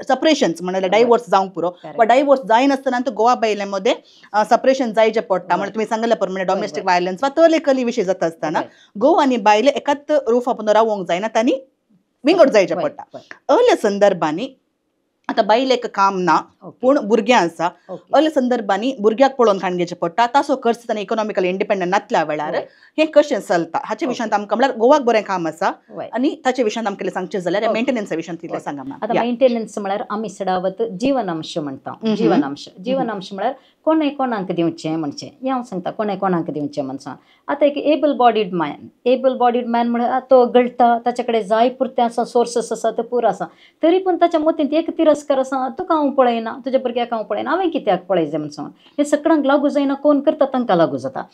सेपरेशन्स म्हणल्यार डायवोर्स जावंक पुरो वा डायवोर्स जायनासतना गोवा बायलांमध्ये सेपरेशन जायचे पडटा म्हणजे तुम्ही सांगल्या प्रमाणे डोमेस्टीक वायलन्स वा तलेकली विशय जाता आसतना घोव आनी बायल एकाच रुफा पोंदा रावंक जायना तांणी विंगड जायचे पडटा असल्या संदर्भांनी आता बायलेक काम ना पूण भुरग्यां आसा असल्या संदर्भांनी भुरग्याक पळोवन खाणगेचे पडटा ताचो खर्च ताणें इकॉनॉमिकली इंडिपेंडंट नासल्या वेळार हें कशें चलता हाचे विशयांत आमकां म्हळ्यार गोवाक बरें काम आसा आनी ताचे विशयांत आमकां सांगचें जाल्यार मेंटेनन्सा विशयांत कितें सांगा आतां मेंटेनन्स म्हळ्यार आमी सडावत जिवनांश म्हणटा जिवनांश म्हळ्यार कोणें कोणाक दिवचें म्हणचें हें हांव सांगता कोणें कोणाक दिवचें म्हण सांग आतां एक एबल बॉडीड मॅन म्हळ्यार तो गळटा ताचे कडेन जाय पुरते आसा सोर्सीस आसा ते पुरो आसा तरी पूण ताच्या मतींत एक तिरस्कार आसा तुका हांव पळयना तुज्या भुरग्याक हांव पळयना हांवें कित्याक पळयचें म्हण सांग हें सगळ्यांक लागू जायना कोण करता तांकां लागू जाता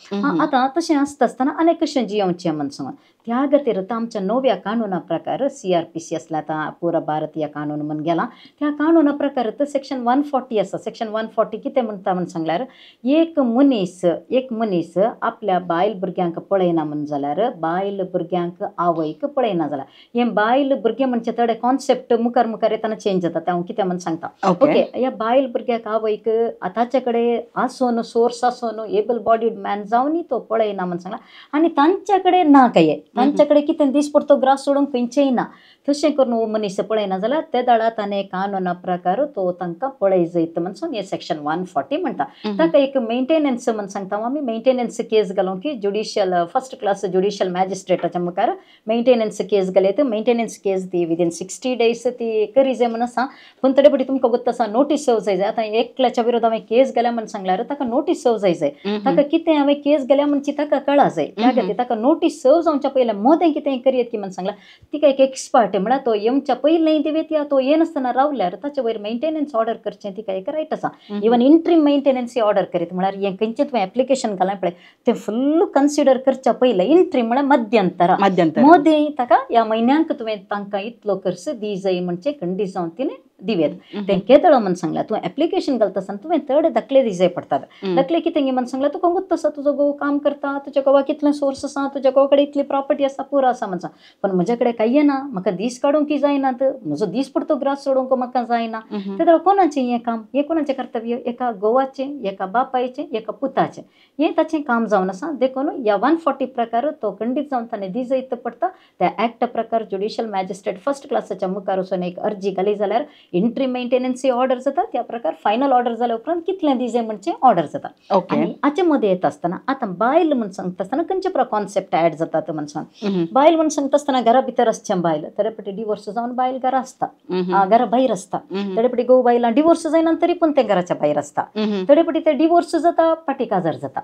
आतां तशें आसता आसतना आनी कशें जियोवचें म्हण सांग त्या खातीर आतां आमच्या नव्या कानुना प्रकार CRPC आसला आतां पुरो भारतीय कानून म्हण गेला त्या कानुना प्रकार सेक्शन 140 आसा सेक्शन 140 कितें म्हणटा म्हण सांगल्यार एक मनीस आपल्या बायल भुरग्यांक पळयना म्हण जाल्यार बायल भुरग्यांक आवयक पळयना जाल्यार हें बायल भुरगें म्हणजे थोडे कॉन्सेप्ट मुखार येताना चेंज जाता तें हांव कितें म्हण सांगता ओके ह्या बायल भुरग्याक आवयक आतांचे कडेन आसून सोर्स आसून एबल बॉडीड मॅन जावनी तो पळयना म्हण सांगला आनी तांचे कडेन ना काय तांचे कडेन कितें दीस पडतो ग्रास सोडूंक खंयचेंय ना तशें करून मनीस पळयना जाल्यार ते दाडा ताणें कानुना प्रकार तो तांकां पळय जायत म्हणून हें सेक्शन 140 म्हणटा ताका एक मेंटेनन्स म्हण सांगता आमी मेंटेनन्स केस घालूंक की ज्युडिशियल फर्स्ट क्लास ज्युडिशियल मॅजिस्ट्रेटाच्या मुखार मेंटेनन्स केस घालयत मेंटेनन्स केस ती विदीन 60 days ती करी जाय म्हण आसा पण तरी पटी तुमकां गोत्ता आसा नोटीस सर्व जाय आतां एकल्याच्या विरोध हांवें केस गेल्या म्हण सांगल्यार ताका नोटीस सर्व जाय ताका कितें हांवें केस गेल्या म्हणची ताका कळा जाय त्या खातीर ताका नोटीस सर्व जावच्या पयलें मोदें कितें करियत की म्हण सांगला तिका एक एक्सपर्ट म्हळ्यार तो येवच्या पयलें दिवेत या तो येनासतना रावल्यार ताचे वयर मेंटेनन्स ऑर्डर करचें तिका एक रायट आसा इवन इंट्रीम मेंटेनन्स ऑर्डर करीत म्हळ्यार हें खंयचें तुवें एप्लिकेशन घालां पळय तें फुल्ल कन्सिडर करच्या पयलें इंट्रीम म्हळ्यार मध्यंतर मोदें ताका ह्या म्हयन्यांक तुवें तांकां इतलो खर्च दी जाय म्हणचें खंडीत जावन तिणें दिवेत तें केदळो म्हण सांगला तुवें एप्लिकेशन घालता आसतना तुवें थोडे दाखले दी जाय पडटात दाखले कितें गे म्हण सांगला तुका गुत्त आसा तुजो घोव काम करता तुज्या घोवा कितलें सोर्स आसा तुज्या घोवा कडेन इतली प्रॉपर्टी आसा पुरो आसा म्हणचा पण म्हज्या कडेन कांय ना म्हाका दीस काडूंक जायनात म्हजो दीस पडतो ग्रास सोडूंक म्हाका जायना तेदळ कोणाचें हें काम हें कोणाचें कर्तव्य एका घोवाचें एका बापायचें एका पुताचें हें ताचें काम जावन आसा देखून ह्या 140 प्रकार तो खंडीत जावन ताणें दी जायत पडटा त्या एक्ट प्रकार ज्युडिशियल मॅजिस्ट्रेट फर्स्ट क्लासाच्या मुखार वचून एक अर्जी घाली जाल्यार इंट्रीम मेंटेनन्सी ऑर्डर जाता त्या प्रकार फायनल ऑर्डर जाल्या उपरांत कितलें दी जाय म्हणचें ऑर्डर जाता आनी हाचे मदें येता आसतना आतां बायल म्हण सांगता आसतना खंयचे कॉन्सेप्ट ऍड जातात म्हण सांग बायल म्हण सांगता आसतना घरा भितर आसचें बायल तरी पटी डिवोर्स जावन बायल घरा आसता घरा भायर आसता तरी पटी घोव बायलां डिवोर्स जायना तरी पूण तें घराच्या भायर आसता तरी पटी ते डिवोर्स जाता पाटी काजार जाता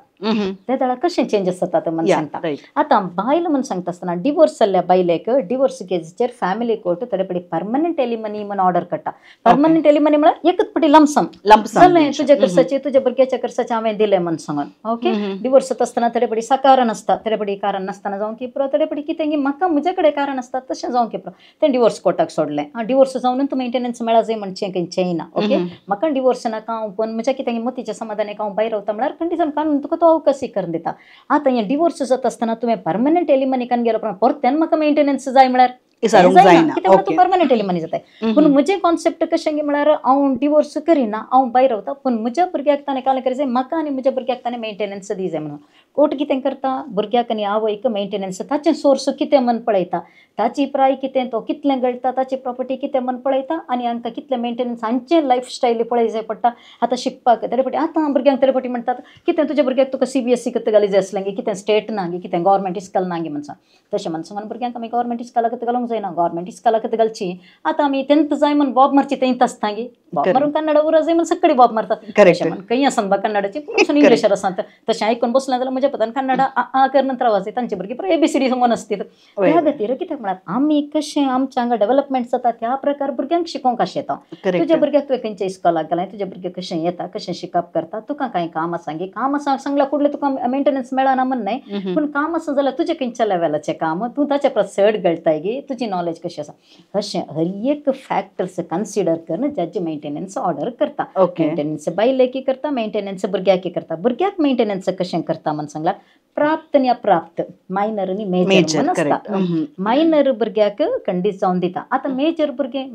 त्या दळा कशें चेंजीस जातात म्हण सांगता आतां बायल म्हण सांगता आसतना डिवोर्स जाल्ल्या बायलेक डिवोर्स केसीचेर फॅमिली कोर्ट तरी पटी परमनंट एलिमनी म्हण ऑर्डर करता परमनंट एलिमनी म्हळ्यार एकच पटी लंपसम जालें तुज्या खर्चाचें तुज्या भुरग्याच्या खर्चाचें हांवें दिलें म्हण सांगून ओके डिवोर्स जाता आसतना तरी पटी कारण आसता तरी पटी कारण नासतना जावं की पुरो तरी पटी कितें की म्हाका म्हज्या कडेन कारण आसता तशें जावं की पुरो तें डिवोर्स कोर्टाक सोडलें डिवोर्स जावन तूं मेंटेनन्स मेळा जाय म्हणचें खंयचेंय ना ओके म्हाका डिवोर्स नाका हांव पण म्हज्या कितें मतीच्या समाधानाक हांव भायर रावता म्हळ्यार खंडी जावन कानून तुका तो अवकाश करून दिता आतां हें डिवोर्स जाता आसतना तुवें परमनंट एलिमनीकान गेलो उपरांत परत्यान म्हाका मेंटेनन्स जाय म्हळ्यार परमनंट एलिमनी जाता पूण म्हजें कॉन्सेप्ट कशें म्हळ्यार हांव डिवोर्स करिना हांव भायर रावता पूण म्हज्या भुरग्याक ताणें काल करी जाय म्हाका आनी म्हज्या भुरग्याक ताणें मेंटेनन्स दी जाय म्हणून कोर्ट कितें करता भुरग्याक आनी आवयक मेंटेनन्स ताचें सोर्स कितें म्हण पळयता ताची प्राय कितें तो कितलें गळटा ताची प्रॉपर्टी कितें म्हण पळयता आनी हांकां कितलें मेंटेनन्स हांचें लायफस्टायल पळय जाय पडटा आतां शिकपाक तरी पटी आतां भुरग्यांक तरी पटी म्हणटात कितें तुज्या भुरग्याक तुका CBSE कत घाली जाय आसलें गे कितें स्टेट ना गे कितें गव्हर्मेंट इस्कॉल ना गे म्हण सांग तशें म्हण सांगून भुरग्यांक आमी गव्हर्मेंट इस्कॉलाक घालूंक जायना गव्हर्मेंट इस्कॉलाक घालची आतां आमी 10th जाय म्हण बॉब मारची 10th आसता गे बॉब मारून कन्नडा उरा जाय म्हण सगळीं बॉब मारतात खंय आसन बा कन्नडाची पूण इंग्लिशार आसात तशें आयकून बसलें जाल्यार म्हज्या पदान कन्नडा आ कर नंतर आवाज तांचे भुरगीं पुरो ABCD सांगून आसतात त्या खातीर कित्याक म्हळ्यार आमी कशें आमच्या हांगा डेव्हलपमेंट जाता त्या प्रकार भुरग्यांक शिकोवंक अशें येता तुज्या भुरग्याक तुवें खंयच्या इस्कॉलाक घालाय तुज्या भुरग्याक कशें येता कशें शिकप करता तुका कांय काम आसा गे काम आसा सांगल्यार कुडलें तुका मेंटेनन्स मेळना म्हण न्हय पूण काम आसा जाल्यार तुजें खंयच्या लेवलाचें काम तूं ताचे परस चड गळटाय गे तुजी नॉलेज कशी आसा अशें हर एक फॅक्टर्स कन्सिडर करून जज मेंटेनन्स ऑर्डर करता मेंटेनन्स बायलेकी करता मेंटेनन्स भुरग्याकी करता भुरग्याक मेंटेनन्स कशें करता म्हण सांगल्यार प्राप्त आनी अप्राप्त मायनर आनी मेजर आसता मायनर भुरग्याक खंडीत जावन दिता आतां मेजर भुरगें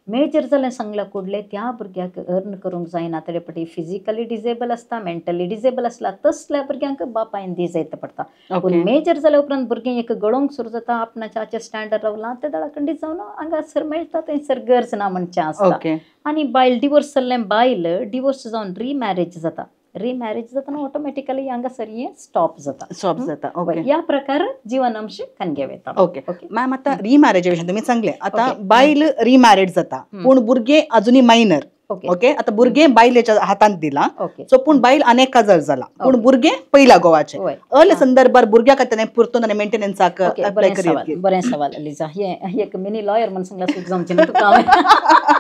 मेजर जालें सांगल्यार कुडलें त्या भुरग्याक अर्न करूंक जायना तरी पटी फिजिकली डिजेबल आसता मेंटली डिजेबल आसला तसल्या भुरग्यांक बापायन दी जायत पडटा पूण मेजर जाल्या उपरांत भुरगें एक गळोवंक सुरू जाता आपणाच्या हाचे स्टँडर्ड रावला ते दळा खंडीत जावन हांगासर मेळटा थंयसर गरज ना म्हणचें आसता आनी बायल डिवोर्स जाल्लें बायल डिवोर्स जावन रिमॅरेज जाता रिमॅरेज जातना ऑटोमॅटिकली हांगासर हें स्टॉप जाता ह्या प्रकार जीवनांश कन्या येता ओके मॅम आतां रिमॅरेजा विशीं तुमी सांगलें आतां बायल रिमॅरेज जाता पूण भुरगें अजुनी मायनर ओके आतां भुरगें बायलेच्या हातांत दिलां सो पूण बायल अनेक काजार जाला पूण भुरगें पयल्या गोवाचें अल्या संदर्भार भुरग्याक ताणें परतून आनी मेंटेनन्साक अप्लाय करीत बरें सवाल लिजा हें एक मिनी लॉयर म्हण सांगल्यार सूख जावचें ना तुका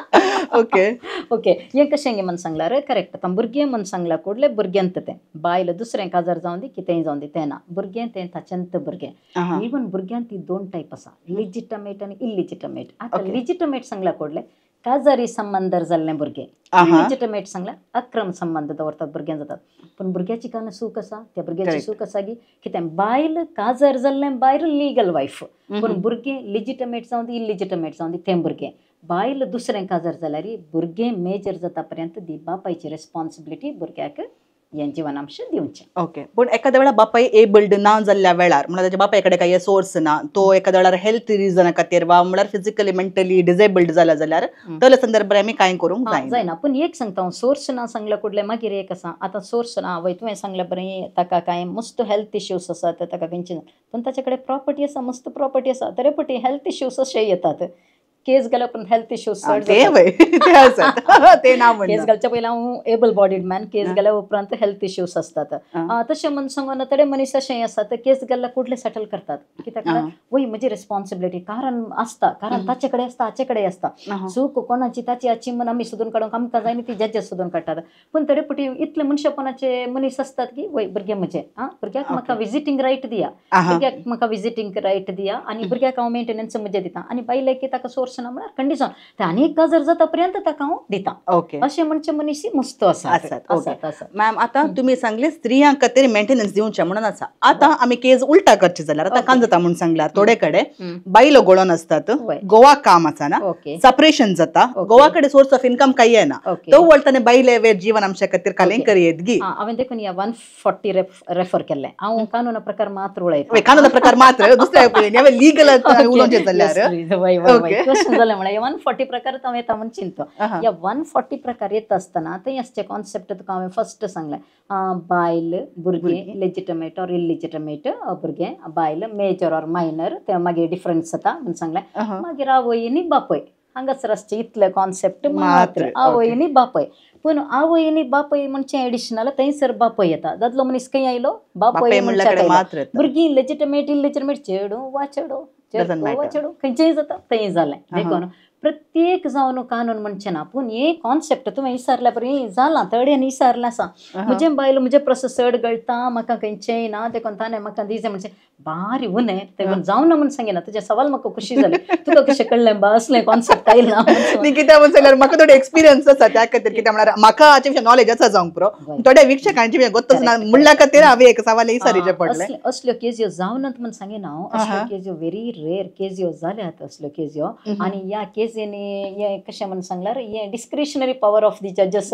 ओके हें कशें गे म्हण सांगल्यार करेक्ट आतां भुरगें म्हण सांगल्यार कुडलें भुरग्यांत तें बायल दुसरें काजार जावं दी कितेंय जावं दी तें ना भुरगें तें ताच्यांत भुरगें इवन भुरग्यांत ती 2 टायप आसा लिजिटमेट आनी इलिजिटमेट आतां लिजिटमेट सांगल्यार कुडलें काजारी संबंद जाल्लें भुरगें इलिजिटमेट सांगल्यार अक्रम संबंद दवरतात भुरग्यां जातात पूण भुरग्याची कान सूख आसा त्या भुरग्याची सूख आसा की कितें बायल काजार जाल्लें बायल लिगल वायफ पूण भुरगें लिजिटमेट जावं दी इलिजिटमेट जावं दी तें भुरगें बायल दुसरें काजार जाल्यार भुरगें मेजर जाता पर्यंत दी बापायची रेस्पॉन्सिबिलिटी भुरग्याक हें जिवनांश दिवचें ओके पूण एखाद्या वेळार बापाय एबल्ड ना जाल्ल्या वेळार म्हळ्यार ताच्या बापाय कडेन कांय सोर्स ना तो एखाद्या वेळार हेल्थ रिजना खातीर वा म्हळ्यार फिजिकली मेंटली डिजेबल्ड जाला जाल्यार त्या संदर्भार आमी कांय करूंक जायना पूण एक सांगता हांव सोर्स ना सांगल्यार कुडलें मागीर एक आसा आतां सोर्स ना वय तुवें सांगल्यार बरें ताका कांय मस्त हेल्थ इश्यूज आसा ताका खंयची ना पूण ताचे कडेन प्रॉपर्टी आसा मस्त प्रॉपर्टी आसा तरी पटी हेल्थ इश्यूज अशे येतात केस गेल्या पण हेल्थ इश्यूज ते नाव केस घालच्या पहिला हांव एबल बॉडीड मॅन केस गेल्या उपरांत हेल्थ इश्यूज असतात तशें म्हण सांगून थोडे मनीस अशें आसात केस गेल्या कुठले सेटल करतात कित्याक वय म्हजी रिस्पॉन्सिबिलिटी कारण आसता कारण ताचे कडेन आसता हाचे कडेन आसता चूक कोणाची ताची हाची म्हण आमी सोदून काडूंक आमकां जाय न्ही ती जजेस सोदून काडटात पण थोडे फावटी इतले मनशापणाचे मनीस असतात की वय भुरगे म्हजे भुरग्याक म्हाका विजिटींग रायट दिया भुरग्याक म्हाका विजिटींग रायट दिया आनी भुरग्याक हांव मेंटेनन्स म्हजे दिता आनी बायलेक ताका सोर्स ना म्हळ्यार कंडिशन ते आनी गजर जाता पर्यंत ताका हांव दिता अशें म्हणचे मनीस मस्त आसात मॅम आता तुम्ही सांगले स्त्रियांक खातीर मेंटेनन्स दिवचे म्हणून आसा आता आमी केस उलटा करचे जाल्यार आता कान जाता म्हणून सांगल्यार थोडे कडेन बायलो गोळोन असतात गोवा काम आसा ना सेपरेशन जाता गोवा कडेन सोर्स ऑफ इन्कम काही येना तो वळताना बायले वे जीवन आमच्या खातीर कालेंकर येतगी हांवें देखून ह्या 140 रेफर केल्लें हांव कानूना प्रकार मात्र उलयता कानूना प्रकार मात्र दुसऱ्या लीगल उलोवचें जाल्यार कशें जालें म्हळ्यार 140 प्रकार हांव येता म्हण चिंतो ह्या 140 प्रकार येता आसतना थंय असचे कॉन्सेप्ट तुका हांवें फर्स्ट सांगलें बायल भुरगें लेजिटमेट ऑर इलिजिटमेट भुरगें बायल मेजर ऑर मायनर ते मागीर डिफरन्स जाता म्हण सांगलें मागीर आवय न्ही बापय हांगासर आसचे इतले कॉन्सेप्ट मात्र आवय न्ही बापय पूण आवय न्ही बापय म्हणचे एडिशनल थंयसर बापय येता दादलो मनीस खंय आयलो बापय म्हणचे भुरगीं लेजिटमेट इलिजिटमेट चेडूं वा चेडो वा चेडो खंयचेय जाता थंय जालें देखून प्रत्येक जावन कानून म्हणचे ना पूण हे कॉन्सेप्ट तुवें विचारल्या परी जाला थोड्यान विचारलें आसा म्हजें बायल म्हजे प्रोसेस चड गळटा म्हाका खंयचेंय ना देखून ताणें म्हाका दिवचें म्हणजे बारी उणें देखून जावं ना म्हण सांगे ना तुजे सवाल म्हाका खुशी जाली तुका कशें कळ्ळें बा असलें कॉन्सेप्ट आयला कित्याक म्हण सांगल्यार म्हाका थोडे एक्सपिरियन्स आसा त्या खातीर कित्याक म्हळ्यार म्हाका हाचे विशीं नॉलेज आसा जावंक पुरो थोड्या विक्षकांचे विशीं गोत्तच ना म्हणल्या खातीर हांवें एक सवाल विचारचें पडलें असल्यो केज्यो जावनात म्हण सांगे ना असल्यो केज्यो व्हेरी रेर केज्यो जाल्यात असल्यो केज्यो आनी ह्या केजींनी हे कशें म्हण सांगल्यार हे डिस्क्रिशनरी पॉवर ऑफ दी जजेस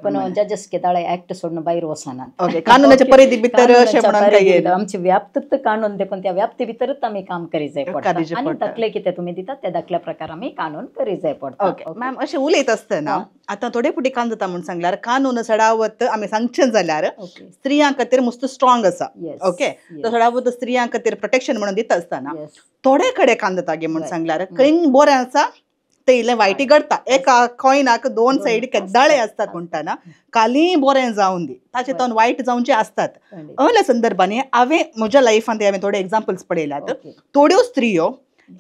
पण जजेस केदाळे ऍक्ट सोडून भायर वचनात कानुनाच्या परिधी भितर आमची व्याप्त कानून देखून त्या व्याप्ती भितरच आमी काम करी जाय पडटा आनी दाखले कितें तुमी दितात त्या दाखल्या प्रकार आमी कानून करी जाय पडटा मॅम अशें उलयत आसतना आतां थोडे फावटी कान जाता म्हण सांगल्यार कानून सडावत आमी सांगचें जाल्यार स्त्रियां खातीर मस्त स्ट्रॉंग आसा ओके सडावत स्त्रियां खातीर प्रोटेक्शन म्हणून दिता आसतना थोडे कडेन कान जाता गे म्हण सांगल्यार खंय बरें आसा ते इल्लें वायटी घडटा एका कॉयनाक दोन सायडी केद्दाळे असतात म्हणटाना काली बरें जावन दी ताचे तोन वायट जावचे असतात असल्या संदर्भांनी हांवें म्हज्या लायफान हांवें थोडे एग्जाम्पल्स पळयल्यात थोड्यो स्त्रियो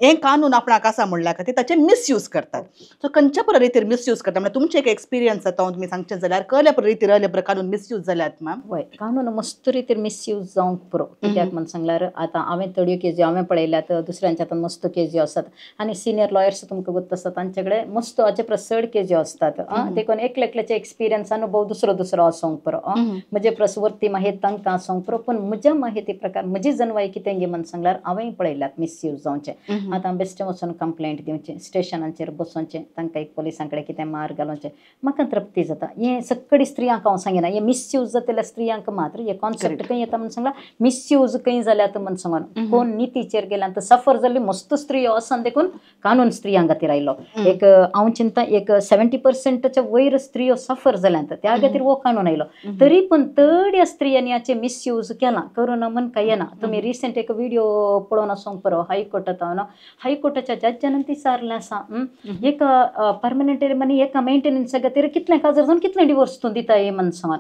हे कानून आपणाक आसा म्हणल्या खातीर ताचे मिसयूज करतात सो खंयच्या पर रितीर मिसयूज करता म्हणजे तुमचे एक एक्सपिरियन्स जाता तुमी सांगचे जाल्यार कसल्या पर रितीर असले पर कानून मिसयूज जाल्यात मॅम हय कानून मस्त रितीर मिसयूज जावंक पुरो कित्याक म्हण सांगल्यार आतां हांवें थोड्यो केजी हांवें पळयल्यात दुसऱ्यांच्या हातान मस्त केजी आसात आनी सिनियर लॉयर्स तुमकां गुर्त आसतात तांचे कडेन मस्त हाचे पर चड केज्यो असतात देखून एकले एकल्याचे एक्सपिरियन्स अनुभव दुसरो आसूंक पुरो म्हजे प्रसवर्ती माहिती तांकां आसूंक पुरो पूण म्हज्या माहिती प्रकार म्हजी जनवाय कितें गे म्हण सांगल्यार हांवें पळयल्यात मिसयूज जावचे आतां बेश्टें वचून कंप्लेंट दिवचें स्टेशनाचेर बसोवचें तांकां एक पुलिसां कडेन कितें मार घालोवचें म्हाका तृप्ती जाता हें सगळी स्त्रियांक हांव सांगिना हे मिसयूज जातल्या स्त्रियांक मात्र हे कॉन्सेप्ट खंय येता म्हण सांगला मिसयूज खंय जाल्यात म्हण सांगून कोण नितीचेर गेल्यात सफर जाल्ली मस्त स्त्रियो आसन देखून कानून स्त्रियां खातीर आयलो एक हांव चिंता एक 70% वयर स्त्रियो सफर जाल्यात त्या खातीर हो कानून आयलो तरी पूण थोड्या स्त्रियांनी हाचे मिसयूज केला करोना म्हण काय ना तुमी रिसेंट एक व्हिडिओ पळोवन आसूंक पुरो हायकोर्टांत हायकोर्टाच्या जजान विचारलें आसा एक परमनंट मनी एका मेंटेनन्सा खातीर कितलें काजर जावन कितलें डिवोर्स तूं दिता हे म्हण सांगून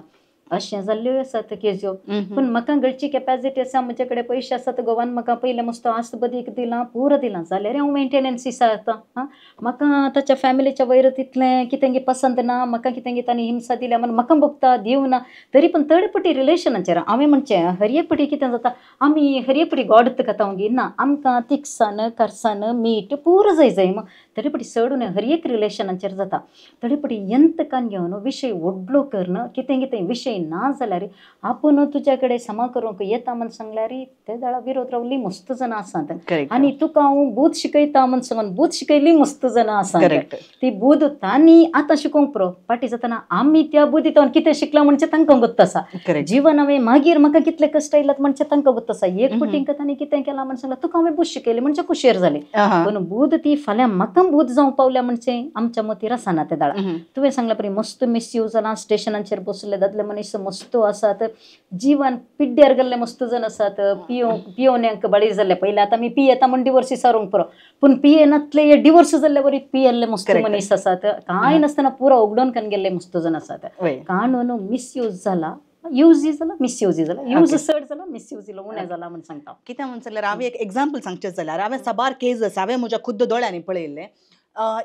अशें जाल्ल्यो आसात केज्यो पूण म्हाका गळची कॅपॅसिटी आसा म्हजे कडेन पयशे आसात गोवान म्हाका पयलें मस्त आस्त बदीक दिलां पुरो दिलां जाल्यार हांव मेंटेनन्स विचारता म्हाका ताच्या फॅमिलीच्या वयर तितलें कितें गे पसंद ना म्हाका कितें गे तांणी हिंसा दिल्या म्हण म्हाका बगता दिवना तरी पूण थर्ड रिलेशनाचेर हांवें म्हणचें हरयेपटी कितें जाता आमी हरयेपटी गोड खाता गे ना आमकां तिखसाण करसाण मीठ पुरो जाय मग तरीपटी सोडून हरएक रिलेशनाचेर जाता तरीपटी यंत कान घेवन विशय व्हडलो करन कितें कितें विशय ना जाल्यार आपूण तुज्या कडेन समा करूंक येता म्हण सांगल्यार ते दाळा विरोध रावली मस्त जाणां आसात आनी तुका हांव बूध शिकयता म्हण सांगून बूध शिकयली मस्त जाणां आसात ती बूध तांणी आतां शिकोवंक पुरो पाटी जाताना आमी त्या बुद्धीतून कितें शिकला म्हणजे तांकां गुर्त आसा जीवन हांवें मागीर म्हाका कितले कश्ट आयलात म्हणजे तांकां गुर्त आसा एक पुटींक तांणी कितें केलां म्हण सांगलां तुका हांवें बूध शिकयली म्हणजे कुशेर जाली पूण बूध ती फाल्यां म्हाका बूध जावंक पावल्या म्हणजे आमच्या मतीर आसना ते दाळा तुवें सांगल्या परी मस्त मिसयूज जाला स्टेशनाचेर बसले दादले मनीस मनीस मस्तो आसात जीवन पिड्ड्यार गेल्ले मस्त जण आसात पियोन्यांक बळी जाल्ले पयलीं आतां आमी पियेता म्हण डिवोर्सी सारूंक पुरो पूण पियेनातले हे डिवोर्स जाल्ले बरी पियेल्ले मस्त मनीस आसात कांय नासतना पुरो उगडोन कान गेल्ले मस्त जण आसात काणून मिसयूज जाला यूज जाला मिसयूज जाला यूज चड जाला मिसयूज इलो उणें जाला म्हण सांगता कित्याक म्हणून जाल्यार हांवें एक एग्जाम्पल सांगचें जाल्यार हांवें साबार केसीस हांवें म्हज्या खुद्द दोळ्यांनी पळयल्ले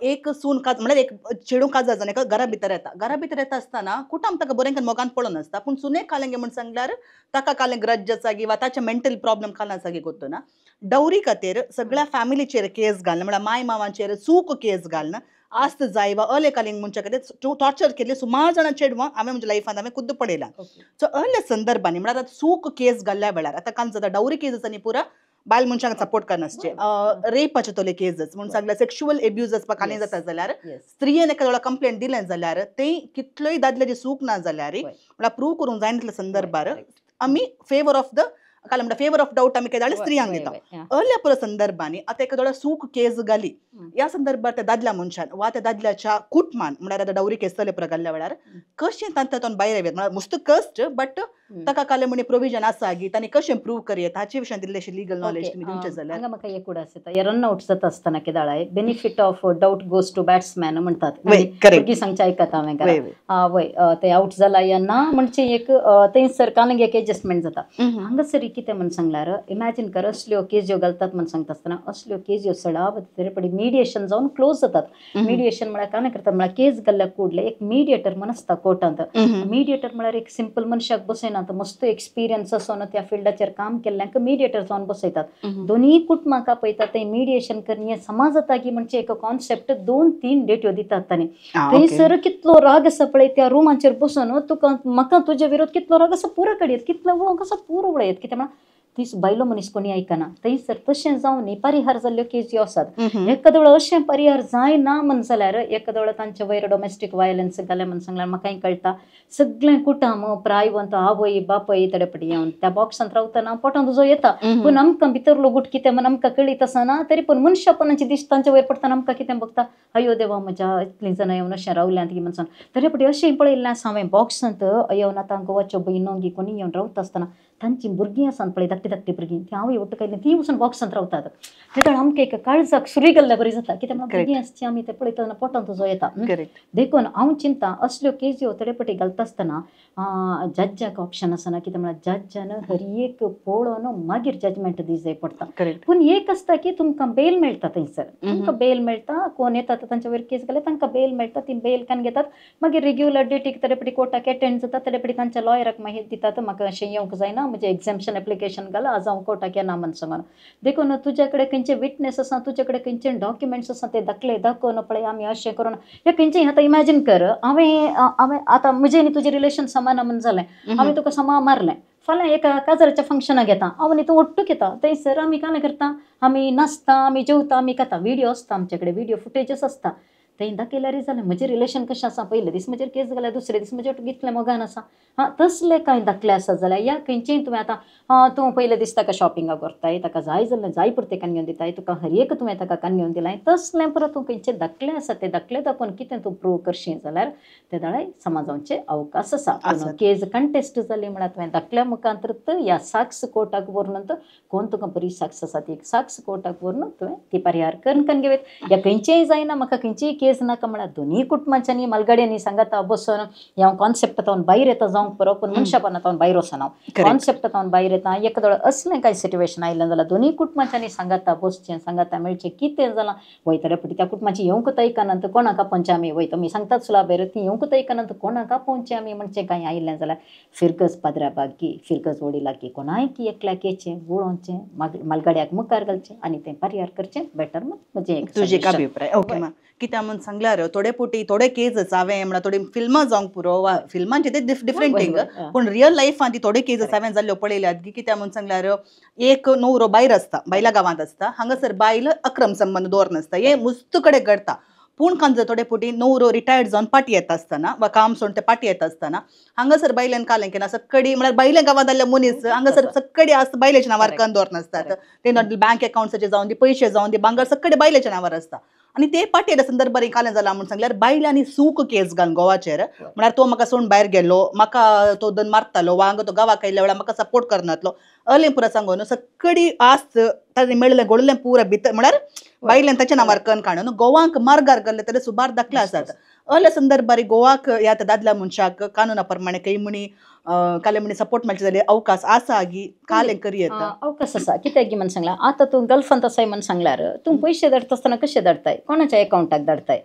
एक सून काज म्हळ्यार एक चेडूं काजार जावन एका घरा भितर येता आसतना कुटाम ताका बरें करून मोगान पळोवन आसता पूण सुनेक कालें गे म्हण सांगल्यार ताका कालें ग्रज आसा किंवा ताचे मेंटल प्रॉब्लेम कालें आसा गे कोत्तना डवरी खातीर सगळ्या फॅमिलीचेर केस घालना म्हळ्यार माय मावांचेर चूक केस घालना आस्त जाय वा अलेकालींग मनशा खातीर टॉर्चर केल्ली सुमार जाणां चेडवां हांवें म्हज्या लायफांत हांवें खुद्द पळयलां सो असल्या संदर्भांनी म्हळ्यार आतां चूक केस घाल्ल्या वेळार आतां कांय जाता डवरी केसीसांनी पुरा बायल मनशांक सपोर्ट करनासचे रेपाचे तोले केसीस म्हूण सांगल्यार सेक्शुअल एब्यूज आसपाक आनी जाता जाल्यार स्त्रियेन एका वेळा कंप्लेंट दिलें जाल्यार तें कितलोय दादल्याची चूक ना जाल्यार म्हळ्यार प्रूव करूंक जाय तितल्या संदर्भार आमी favour of the favour of doubt आमी केदाळे स्त्रियांक दिता असल्या पुरो संदर्भांनी आतां एका वेळा चूक केस घाली ह्या संदर्भात त्या दादल्या मनशान वा त्या दादल्याच्या कुटुंबान म्हळ्यार आतां डवरी केस चले पुरो घाल्ल्या वेळार कशें तातूंत भायर येत म्हळ्यार मस्त कस्ट बट ताका काले म्हणे प्रोविजन आसा की तांणी कशें प्रूव करयत हाचे विशयान दिल्लेशें लिगल नॉलेज तुमी दिवचें जाल्यार हांगा म्हाका एक उडास येता रन आउट जाता आसतना केदाळे benefit of doubt goes to batsman म्हणटात भुरगीं सांगचें आयकता हांवें वय ते आउट जाला या ना म्हणजे एक थंयसर कालंग एक एडजस्टमेंट जाता हांगासर कितें म्हण सांगल्यार इमॅजिन कर असल्यो केस ज्यो घालतात म्हण सांगता आसतना असल्यो केस ज्यो सडाव तरी पडी मिडिएशन जावन क्लोज जातात मिडिएशन म्हळ्यार कांय करतात म्हळ्यार केस घाल्ल्या कुडले एक मिडिएटर म्हण आसता कोर्टांत मिडिएटर म्हळ्यार एक सिंपल मनशाक बसयनात मस्त एक्सपिरियन्स आसून त्या फिल्डाचेर काम केल्ल्यांक मिडिएटर जावन बसयतात दोनूय कुटुंबांक आपयतात ते मिडिएशन करणे समाज जाता की म्हणजे एक कॉन्सेप्ट 2-3 डेट्यो दितात तांणी थंयसर कितलो राग आसा पळय त्या रुमाचेर बसून तुका म्हाका तुजे विरोध कितलो राग आसा पुरो काडयत कितलो वळख आसा पुरो वळयत कित्याक म्हळ्यार तीस बायलो मनीस कोणी आयकना थंयसर तशें जावन न्ही परिहार जाल्ल्यो केस ज्यो आसात एखादो वेळ अशें परिहार जायना म्हण जाल्यार एखादो वेळ तांचे वयर डोमेस्टीक वायलन्स जालें म्हण सांगल्यार म्हाकाय कळटा सगळें कुटाम प्रायवंत आवय बापय तडेपडी येवन त्या बॉक्सांत रावतना पोटांत उजो येता पूण आमकां भितरलो गुट कितें म्हण आमकां कळीत आसना तरी पूण मनशापणाची दिश्ट तांचे वयर पडटना आमकां कितें बघता अयो देवा म्हज्या इतलीं जाणां येवन अशें रावल्यांत की म्हणून तरेपडी अशें पळयल्लें आसा हांवें बॉक्सांत येवन आतां गोवाच्यो भयणो कोणी येवन रावता आसतना तांची भुरगीं आसात पळय धाकटी भुरगीं ती हांव उट्ट काडली ती वचून बॉक्सांत रावतात तेका आमकां एक काळजाक सुरी गेल्ल्या बरी जाता कित्याक भुरगीं आसची आमी ते पळयतना पोटांत तुजो येता देखून हांव चिंता असल्यो केसी तरेपटी घालता आसतना जजाक ऑप्शन आसना कित्याक म्हळ्यार जजान हर एक पळोवन मागीर जजमेंट दी जाय पडटा पूण एक आसता की तुमकां बेल मेळटा थंयसर तुमकां बेल मेळटा कोण येतात तांच्या वयर केस घाले तांकां बेल मेळटा ती बेल कान घेतात मागीर रेग्युलर डेटीक तरेपटी कोर्टाक एटेंड जाता तरेपटी तांच्या लॉयराक मागीर दितात म्हाका अशें येवंक जायना म्हणजे एक्झाम्पशन एप्लिकेशन घाला आज हांव कोर्टाक येना म्हण सांगून देखून तुजे कडेन खंयचे विटनेस आसा तुजे कडेन खंयचे डॉक्युमेंट्स आसा ते दाखोवन पळय आमी अशें करून हे खंयचें आतां इमॅजीन कर हांवें आतां म्हजें आनी तुजें रिलेशन समान म्हण जालें हांवें तुका समा मारलें फाल्यां एका काजाराच्या फंक्शनाक येता हांव आनी तूं ओट्टूक येता थंयसर आमी कांय करता आमी नाचता आमी जेवता आमी खाता व्हिडिओ आसता आमचे कडेन व्हिडिओ फुटेजस आसता तें दाखयल्यार जालें म्हजें रिलेशन कशें आसा पयले दीस म्हजेर केस घाल्यार दुसरे दीस म्हजे इतलें मोगान आसा तसलें कांय दाखलें आसा जाल्यार या खंयचेंय तुवें आतां तूं पयले दीस ताका शॉपिंगाक व्हरताय ताका जाय जाल्यार जाय पुरतें कान घेवन दिताय तुका हर एक तुवें ताका कान घेवन दिलाय तसलें परत तूं खंयचें दाखलें आसा तें दाखलें दाखोवन कितें तूं प्रूव करशीं जाल्यार ते दाळे समाजांचे अवकाश आसा केस कंटेस्ट जाली म्हळ्यार तुवें दाखल्या मुखांतरत या साक्ष कोर्टाक व्हरून कोण तुका बरी साक्ष आसा ती साक्ष कोर्टाक व्हरून तुवें ती परिहार करून कान घेवेत या खंयचेंय जायना म्हाका खंयचीय केस नाका म्हळ्यार दोनूय कुटुंबांच्यांनी मलगड्यांनी सांगाता बसून ह्या कॉन्सेप्ट तावन भायर येता जावंक पुरो पूण मनशापणां तावन भायर वचना कॉन्सेप्ट तावन भायर येता एखादो असलें कांय सिट्युएशन आयलें जाल्यार दोनूय कुटुंबांच्यांनी सांगाता बसचें सांगाता मेळचें कितें जालां वयतले पटी त्या कुटुंबाची येवंकूच ऐकनात कोणाक आपोवचें आमी वयता आमी सांगतात सुलाबेर ती येवंकूच ऐकनात कोणाक आपोवचें आमी म्हणचें कांय आयलें जाल्यार फिरकस पाद्राबाग की फिरकस वडिला की कोणाय की एकल्याक येचें उळोवचें मलगड्याक मुखार घालचें आनी तें परिहार करचें बेटर म्हजें एक तुजें अभिप्राय ओके कित्याक म्हण सांगल्यार थोडे पुटी थोडे केसीस हांवें म्हळ्यार थोडी फिल्मां जावंक पुरो वा फिल्मांचे ते डिफरंट थिंग पूण रियल लायफान ती थोडे केसीस हांवें जाल्ल्यो पळयल्यात की कित्याक म्हण सांगल्यार एक न्हवरो भायर आसता बायला गांवांत आसता हांगासर बायल अक्रम संबंध दवरनासता हे मुस्त कडेन घडटा पूण कांय थोडे पुटी न्हवरो रिटायर्ड जावन पाटी येता आसतना वा काम सोडून ते पाटी येता आसतना हांगासर बायलेन कालें केलां सक्कडी म्हळ्यार बायले गांवांत जाल्ले मनीस हांगासर सक्कडी आसता बायलेच्या नांवार कान दवरनासतात ते बँक अकाउंट्साचे जावन दी पयशे जावन दी भांगर सक्कडी बायलेच्या नांवार आसता आणि ते पाटेर संदर्भात कालें जाला म्हणून सांगल्यार बायलांनी सूक केस घालन गोवाचेर म्हळ्यार तो म्हाका सोडून भायर गेलो म्हाका तो दन मारतालो वा हांगा तो गांवाक आयल्या वेळार म्हाका सपोर्ट करनातलो अलें पुरा सांगून सगळी आस्त ताणें मेळिल्लें घोळिल्लें पुरा भितर म्हळ्यार बायलेन ताच्या नांवार कण काडून गोवांक मार्गार घाल्ले तरी सुमार दाखले आसात अल्या संदर्भात गोवाक ह्या दादल्या मनशाक कानुना प्रमाणे काही म्हणी काले म्हणी सपोर्ट मेळचे जाल्यार अवकाश आसा की कालें करी येता अवकाश आसा कित्याक म्हणून सांगला आतां तूं गल्फांत आसाय म्हणून सांगल्यार तूं पयशे धाडटा आसतना कशे धाडताय कोणाच्या अकाउंटाक धाडताय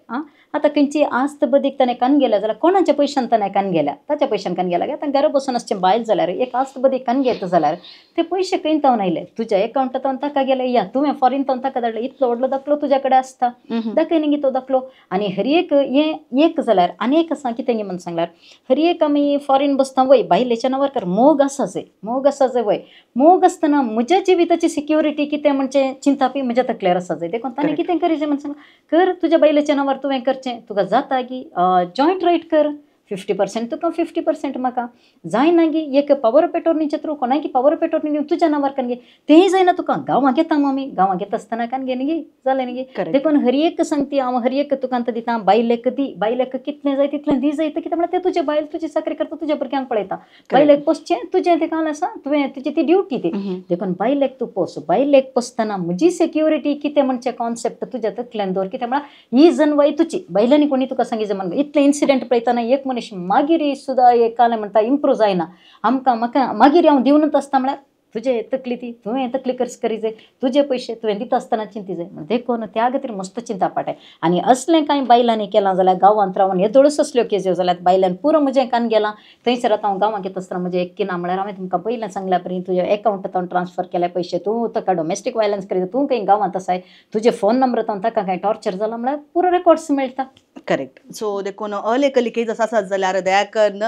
आतां खंयची आस्त बदीक ताणें कान गेल्या जाल्यार कोणाच्या पयशान ताणें कान गेल्या ताच्या पयशान कान गेल्या आतां घरा बसून आसचें बायल जाल्यार एक आस्त बदीक कान घेता जाल्यार ते पयशे खंय तावन आयले तुज्या अकाउंटांत ताका गेले या तुवें फॉरीन तावन ताका धाडले इतलो व्हडलो दाखलो तुज्या कडेन आसता दाखय न्ही तो दाखलो आनी हर एक हें एक जाल्यार आनीक आसा कितें म्हणून सांगल्यार हर एक आमी फॉरीन बसता वय बायलेच्या नांवार कर मोग आसा जे वय मोग आसतना म्हज्या जिविताची सिक्युरिटी कितें म्हणजे चिंता पी म्हज्या तकल्यार आसा जाय देखून ताणें कितें करीचें म्हणून सांग कर तुज्या बायलेच्या नांवार तुवें करचें तुका जाता की जॉयंट रायट कर 50% तुका 50% म्हाका जायना गी एक पॉवर ऑफ अटॉर्नीच्या थ्रू कोणाक पॉवर ऑफ अटॉर्नी घेवन तुज्या नांवार कान घे तेंय जायना तुका गांवां घेता आमी गांवां घेता आसतना कान घे न्ही जालें न्ही देखून हर एक सांगती हांव हर एक तुका दिता बायलेक दी बायलेक कितलें जाय तितलें दी जायत कित्याक म्हळ्यार तें तुजें बायल तुजी चाकरी करता तुज्या भुरग्यांक पळयता बायलेक पोसचें तुजें तें काल आसा तुवें तुजी ती ड्युटी ती देखून बायलेक तूं पोस बायलेक पोसतना म्हजी सिक्युरिटी कितें म्हणचें कॉन्सेप्ट तुज्या तकल्यान दवर कित्याक म्हळ्यार ही जनवाय तुजी बायलांनी कोणी तुका सांगितलें म्हणून इतले इन्सिडेंट पळयतना एक मनीस मागीर सुद्दां एक कालें म्हणटा इम्प्रूव जायना आमकां म्हाका मागीर हांव दिवनूच आसता म्हळ्यार तुजे तकली ती तुवें तकली कर्ज करी जाय तुजे पयशे तुवें दिता आसतना चिंती जाय देखून त्या खातीर मस्त चिंता पाटाय आनी असलें कांय बायलांनी केलां जाल्यार गांवांत रावन येदोळस असल्यो केसी जाल्यार बायलांन पुरो म्हजें कान गेलां थंयसर आतां हांव गांवांत येता आसतना म्हजें एक ना म्हळ्यार हांवें तुमकां पयलें सांगल्या परी तुज्या अकाउंटांत ट्रान्सफर केले पयशे तूं ताका डोमेस्टीक वायलन्स करीत तूं खंय गांवांत आसाय तुजे फोन नंबर तावन ताका कांय टॉर्चर जाला म्हळ्यार पुरो रेकॉर्ड्स मेळटा करेक्ट सो देखून अलेकली केस आसात जाल्यार दया करून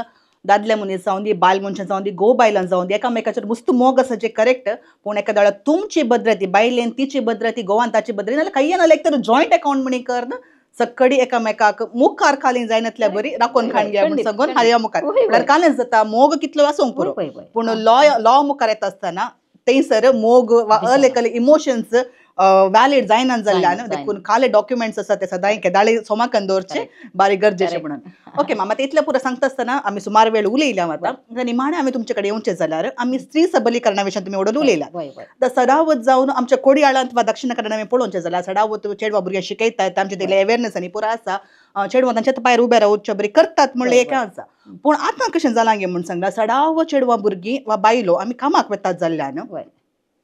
दादले मनीस जावन दी बायल मनशां जावन दी गो बायलां जावन दी एकामेकाचेर मस्त मोग आसा जे करेक्ट पूण एका वेळार तुमची बद्रती बायलेन तिची बद्रती गोवान ताची बद्रती नाल्यार काही ना लायक तर जॉयंट अकाउंट म्हणी कर ना सगळी एकामेकाक मुखार खाली जायनातल्या बरी राखून खाण घ्या म्हणून सांगून हाया मुखार म्हळ्यार कालेंच जाता मोग कितलो आसूंक पुरो पूण लॉ मुखार येता आसतना थंयसर मोग वा अलेकले इमोशन्स वॅलिड जायना जाल्ल्यान देखून काले डॉक्युमेंट्स आसा ते सदां केदाळे सोमाकन दवरचे बारीक गरजेचे म्हणून ओके मामा इतलें पुरो सांगता आसतना आमी सुमार वेळ उलयल्या आतां निमाणे आमी तुमचे कडेन येवचे जाल्यार आमी स्त्री सबलीकरणा विशीं तुमी उडोवन उलयला सडावत जावन आमच्या कोडयाळांत वा दक्षिण कन्नड आमी पळोवचे जाल्यार सडावत चेडवा भुरग्यां शिकयतात आमचे तेले अवेरनेस आनी पुरो आसा चेडवा तांच्या पांयार उबे रावचे बरी करतात म्हणलें एक आसा पूण आतां कशें जालां गे म्हूण सांगला सडाव चेडवा भुरगीं वा बायलो आमी कामाक वेतात जाल्ल्यान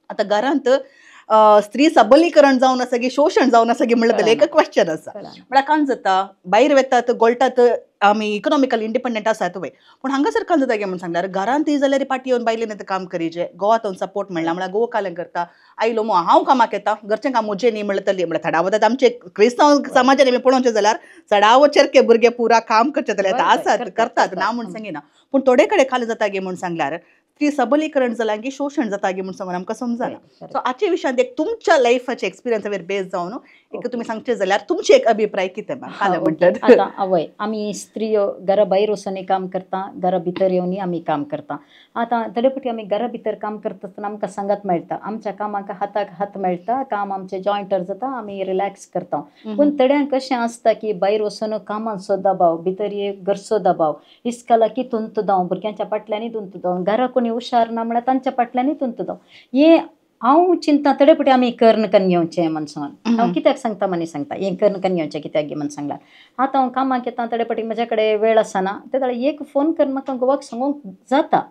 आतां घरांत स्त्री सबलीकरण जावन आसा की शोषण जावन आसा की म्हणलें जाल्यार एक क्वेश्चन आसा म्हळ्यार कांय जाता भायर वेतात गोळटात आमी इकॉनॉमिकल इंडिपेंडंट आसात वय पूण हांगासर कांय जाता गे म्हणून सांगल्यार घरांत जाल्यार पाटी येवन बायलेन आतां काम करीचें गोवात येवन सपोर्ट मेळना म्हळ्यार गोवा कालें करता आयलो मो हांव कामाक येता घरचें काम म्हजें न्ही म्हणटली म्हळ्यार थडावतात आमचे क्रिस्तांव समाजान आमी पळोवचें जाल्यार चडावचेरके भुरगे पुरा काम करचे जाल्यार आसात करतात ना म्हूण सांगिना पूण थोडे कडेन खाली जाता गे म्हूण सांगल्यार स्त्री सबलीकरण जालां की शोषण जाता गे म्हणून सांगून आमकां समजना सो आजच्या विशयान एक तुमच्या लायफाचे एक्सपिरियन्साचेर बेस जावन एक तुमी सांगचे जाल्यार तुमचे एक अभिप्राय कितें कालें म्हणटात आतां आवय आमी स्त्रियो घरा भायर वचून काम करता घरा भितर येवनी आमी काम करता आतां थोडे फावटी आमी घरा भितर काम करता आसतना आमकां सांगात मेळटा आमच्या कामाक हाताक हात मेळटा काम आमचें जॉयंटर जाता आमी रिलॅक्स करता पूण थोड्यांक कशें आसता की भायर वचून कामाचो दबाव भितर एक घरचो दबाव इस्काला की तुंत जावं भुरग्यांच्या फाटल्यानी तुंत जावं घरा कोणी हुशार ना म्हळ्यार तांच्या फाटल्यानी तुंत जावं हें हांव चिंता थोडे फावटी आमी कर्ण करून घेवचें म्हण सांगून हांव कित्याक सांगता म्हणी सांगता हें कर्ण करून घेवचें कित्याक गे म्हण सांगल्यार आतां हांव कामाक येता थोडे फावटी म्हजे कडेन वेळ आसना ते जाल्यार एक फोन करून म्हाका गोवाक सांगूंक जाता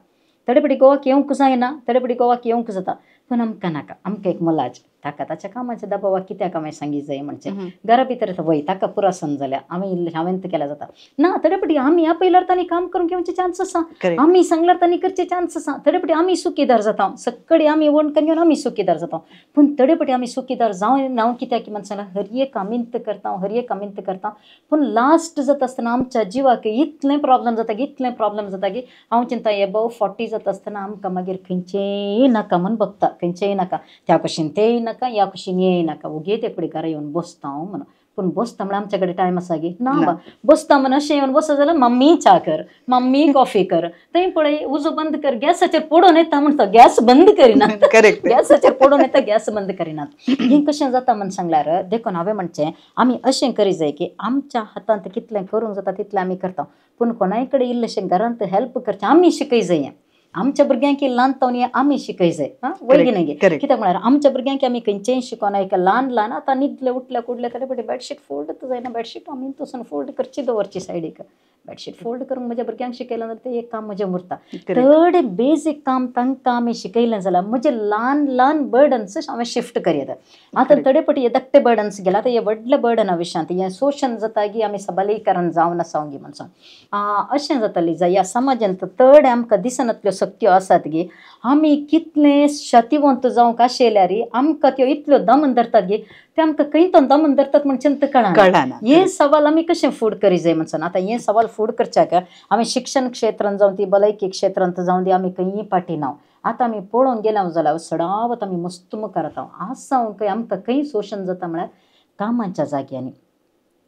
थोडे फावटी गोवाक येवंक जायना थोडे फावटी गोवाक येवंक जाता पूण आमकां नाका आमकां एक मोलाज ताका ताच्या कामाच्या दबावाक कित्याक हांवें सांगी जाय म्हणचें घरा भितर वय ताका पुरो सन जाल्या हांवें तें केल्यार जाता ना थोडे फावटी आमी आपयल्यार तांणी काम करून घेवचें चान्स आसा आमी सांगल्यार तांणी करचें चान्स आसा थोडे फावटी आमी सुखीदार जाता सगळी आमी वणकन घेवन आमी सुखीदार जाता पूण थोडे फावटी आमी सुखीदार जावन हांव कित्याक म्हण सांगल्यार हर एक आमींत करता पूण लास्ट जाता आसतना आमच्या जिवाक इतलें प्रॉब्लेम जाता की हांव चिंता एबव 40 जाता आसतना आमकां मागीर खंयचेंय नाका म्हूण बगता खंयचेंय नाका त्या कशेन तेंय नाका ह्या कशेन हेय नाका ओगे ते फुडें घरा येवन बसता हांव म्हणून पूण बसता म्हळ्यार आमचे कडेन टायम आसा गे ना बा बसता म्हण अशें येवन बसत जाल्यार मम्मी च्या कर मम्मी कॉफी कर थंय पळय उजो बंद कर गॅसाचेर पडोवन येता म्हणटा गॅस बंद करिनात गॅसाचेर पडोवन येता गॅस बंद करिनात हें कशें जाता म्हण सांगल्यार देखून हांवें म्हणचें आमी अशें करी जाय की आमच्या हातांत कितलें करूंक जाता तितलें आमी करता पूण कोणाय कडेन इल्लेशें घरांत हेल्प करचें आमी शिकय जाय आमच्या भुरग्यांक ल्हान तावन आमी शिकय जाय वळगी गे कित्याक म्हळ्यार आमच्या भुरग्यांक आमी खंयचेंय शिकोवना एक ल्हान ल्हान आतां न्हिदले उठले कुडले तरी पटी बेडशीट फोल्ड जायना बेडशीट आमी तसून फोल्ड करची दवरची सायडीक बेडशीट फोल्ड करूंक म्हज्या भुरग्यांक शिकयलें जाल्यार तें एक काम म्हजें उरता थोडें बेजीक काम तांकां आमी शिकयलें जाल्यार म्हजे ल्हान ल्हान बर्डन्स हांवें शिफ्ट करीत आतां थोडे पटी हे धाकटे बर्डन्स गेला आतां हे व्हडले बर्डना विशयांत हें शोशण जाता की आमी सबलीकरण जावन आसा गी म्हणून अशें जाताली जाय ह्या समाजांत थोडे आमकां दिसनातल्यो शक्यो आसात गे आमी कितले शतिवंत जावंक आशिल्ल्यार आमकां त्यो इतल्यो दमन धरतात गे ते आमकां खंय तो दमन धरतात म्हणचे कळना हे सवाल आमी कशें फूड करी जाय म्हणून आतां हे सवाल फूड करच्याक आमी शिक्षण क्षेत्रांत जावं ती भलायकी क्षेत्रांत जावं ती आमी खंयी फाटी ना आतां आमी पळोवंक गेल्या जाल्यार सडावत आमी मस्त मुखार येता आसांक आमकां खंय शोशण जाता म्हळ्यार कामाच्या जाग्यांनी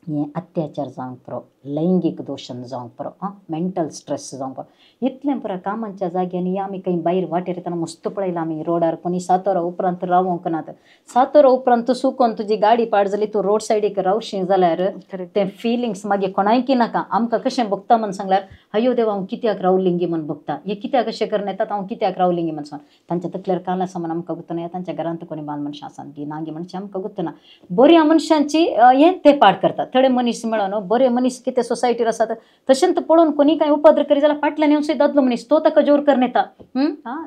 हें अत्याचार जावंक पुरो लैंगीक दोशण जावंक पुरो मेंटल स्ट्रेस जावंक पुरो इतलें पुरो कामाच्या जाग्यांनी आमी खंय भायर वाटेर येतना मस्त पळयलां आमी रोडार कोणी 7 वरां उपरांत रावोंक नात 7 वरां उपरांत चुकोन तुजी गाडी पाड जाली तूं रोड सायडीक रावशी जाल्यार तें फिलिंग्स मागीर कोणायकी नाका आमकां कशें भोगता म्हण सांगल्यार अयो देवा हांव कित्याक रावलीं गे म्हण भोगता हे कित्याक अशें करून येतात हांव कित्याक रावलीं गे म्हण सांग तांच्या तकलेर काल आसा म्हण आमकां गुत्तना तांच्या घरांत कोणी बाल मनशां आसात गी ना गे म्हणचें आमकां गुत्तना बऱ्या मनशांची हें ते पाड करतात थोडे मनीस मेळोन बरे मनीस कितें सोसायटीर आसात तशेंच पळोवन कोणी कांय उपद्र करी जाल्यार फाटल्यान येवन सुद्दां दादलो मनीस तो ताका जोर करून येता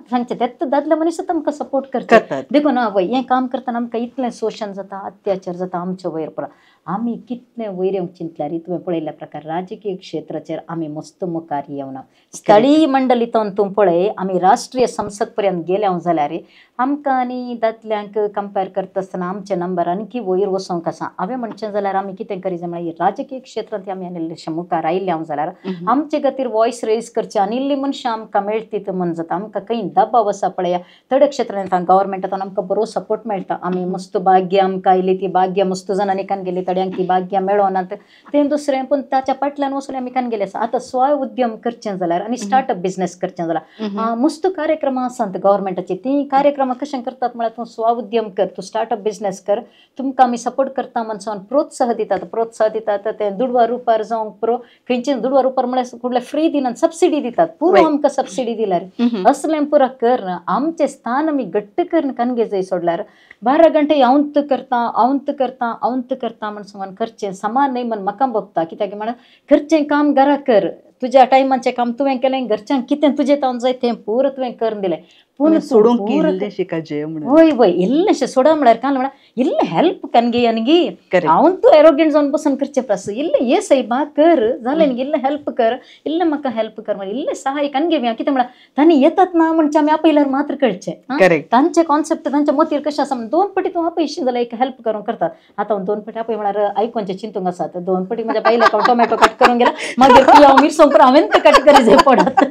सांगचे तेच दादले मनीस आमकां सपोर्ट करतात देखून वय हें काम करतना आमकां इतलें शोशण जाता अत्याचार जाता आमच्या वयर पुरो आमी कितलें वयर येवंक चिंतल्यार तुवें पळयल्या प्रकार राजकीय क्षेत्राचेर आमी मस्त मुखार येवना स्थळीय मंडळींतून तूं पळय आमी राष्ट्रीय संसद पर्यंत गेल्या जाल्यार आमकां आनी दादल्यांक कंपेर करता आसतना आमचे नंबर आणखी वयर वचोंक आसा हांवें म्हणचें जाल्यार आमी कितें करी जाय म्हळ्यार राजकीय क्षेत्रांत आमी आनी इल्लेशें मुखार आयल्या जाल्यार आमचे खातीर वॉयस रेज करचे आनी इल्ली मनशां आमकां मेळटीत म्हण जाता आमकां खंय दबाव आसा पळया थोड्या क्षेत्रांत गव्हर्मेंटांतून आमकां बरो सपोर्ट मेळटा आमी मस्त भाग्य आमकां आयली ती भाग्य मस्त जाणांनी कान गेली थोड्यांक ती भाग्य मेळोनात तें दुसरें पूण ताच्या फाटल्यान वचून आमी कान गेले आसा आतां स्वय उद्यम करचें जाल्यार आनी स्टार्टअप बिझनेस करचें जाल्यार मस्त कार्यक्रमां आसात गव्हर्मेंटाची ती कार्यक्रमां कशें करतात म्हळ्यार तूं स्व उद्यम कर तूं स्टार्टअप बिझनेस कर तुमकां आमी सपोर्ट करता म्हणून प्रोत्साह दितात ते ₹1.5 जावंक पुरो खंयचे ₹1.5 म्हळ्यार कुठले फ्री दिनात सबसिडी दितात पुरो आमकां सबसिडी दिल्यार असलें पुरो कर आमचें स्थान आमी घट्ट करून कानगे जाय सोडल्यार 12 घंटे हांवूंत करता म्हण सांगून करचें समान न्हय म्हण म्हाका भोगता कित्याक म्हळ्यार घरचें काम घरा कर तुज्या टायमाचें काम तुवें केलें घरच्यांक कितें तुजें तावन जाय तें पुरो तुवें करून दिलें पूण सोडूंक वय इल्लेशें सोडा म्हळ्यार काल म्हळ्यार इल्लें हेल्प कानगे आनी हांव तूं एरोगेंट जावन बसून करचें प्रस इल्लें ये सैबा कर जालें न्ही इल्लें हेल्प कर इल्लें म्हाका हेल्प कर म्हळ्यार इल्लें सहाय कानगे कितें म्हळ्यार तांणी येतात ना म्हणचे आमी आपयल्यार मात्र कळचें तांचे कॉन्सेप्ट तांच्या मतीर कशें आसा 2 पटी तूं आपयशी जाल्यार एक हेल्प करूंक करतात आतां 2 पटी आपय म्हळ्यार आयकोनचें चिंतूंक आसात 2 पटी म्हज्या बायला टोमॅटो कट करून गेला मागीर पियाव मिरसांग हांवें ते कट करी जाय पडत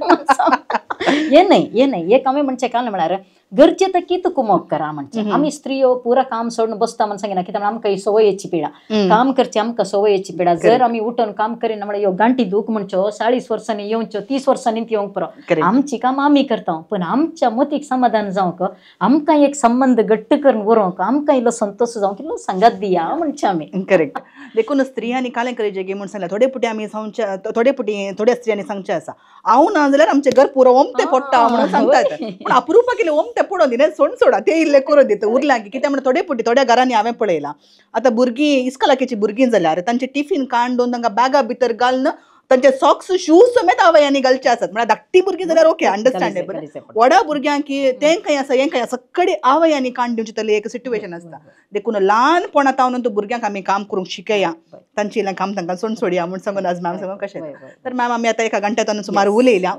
हे नाही एक आमी म्हणचें काल म्हळ्यार गरजे तकीत कुमोग करा म्हणचे आमी स्त्रियो पुरा काम सोडून बसता म्हण सांगिना कित्याक आमकां ही सवयेची पिडा काम करची आमकां सवयेची पिडा जर आमी उठून काम करिना म्हळ्यार ह्यो गांठी दूख म्हणच्यो 40 वर्सांनी येवच्यो 30 वर्सांनी येवंक पुरो आमची काम आमी करता पण आमच्या मतीक समाधान जावंक आमकां एक संबंध घट्ट करून उरोवंक आमकां इल्लो संतोष जावंक इल्लो सांगात दिया म्हणचे आमी करेक्ट देखून स्त्रियांनी कालें करेजे गे म्हूण सांगलें थोडे पुटी आमी थोड्या स्त्रियांनी सांगचें आसा हांव ना जाल्यार आमचें घर पुरो ओमतें पडटा म्हणून सांगतात पूण अपुरूपा केलें ओमतें पडोवन दिलें सोडा ते इल्लें करून दिता उरल्यांक कित्याक म्हण थोडे पुटी थोड्या घरांनी हांवें पळयलां आतां भुरगीं इस्कॉलाकेची भुरगीं जाल्यार तांचे टिफीन काडून तांकां बॅगा भितर घालून तांचे सॉक्स शूज समेत आवयांनी घालचे आसात म्हळ्यार धाकटी भुरगीं जाल्यार ओके अंडरस्टँडेबल व्हडा भुरग्यांक तें खंय आसा हें खंय आसा सगळे आवयांनी काण दिवची तरी एक सिट्युएशन आसता देखून ल्हानपणा तावन तूं भुरग्यांक आमी काम करूंक शिकया तांची इल्लें काम तांकां सोडया म्हूण सांगून आज मॅम सांगून कशें तर मॅम आमी आतां 1 घंट्यान सुमार उलयल्या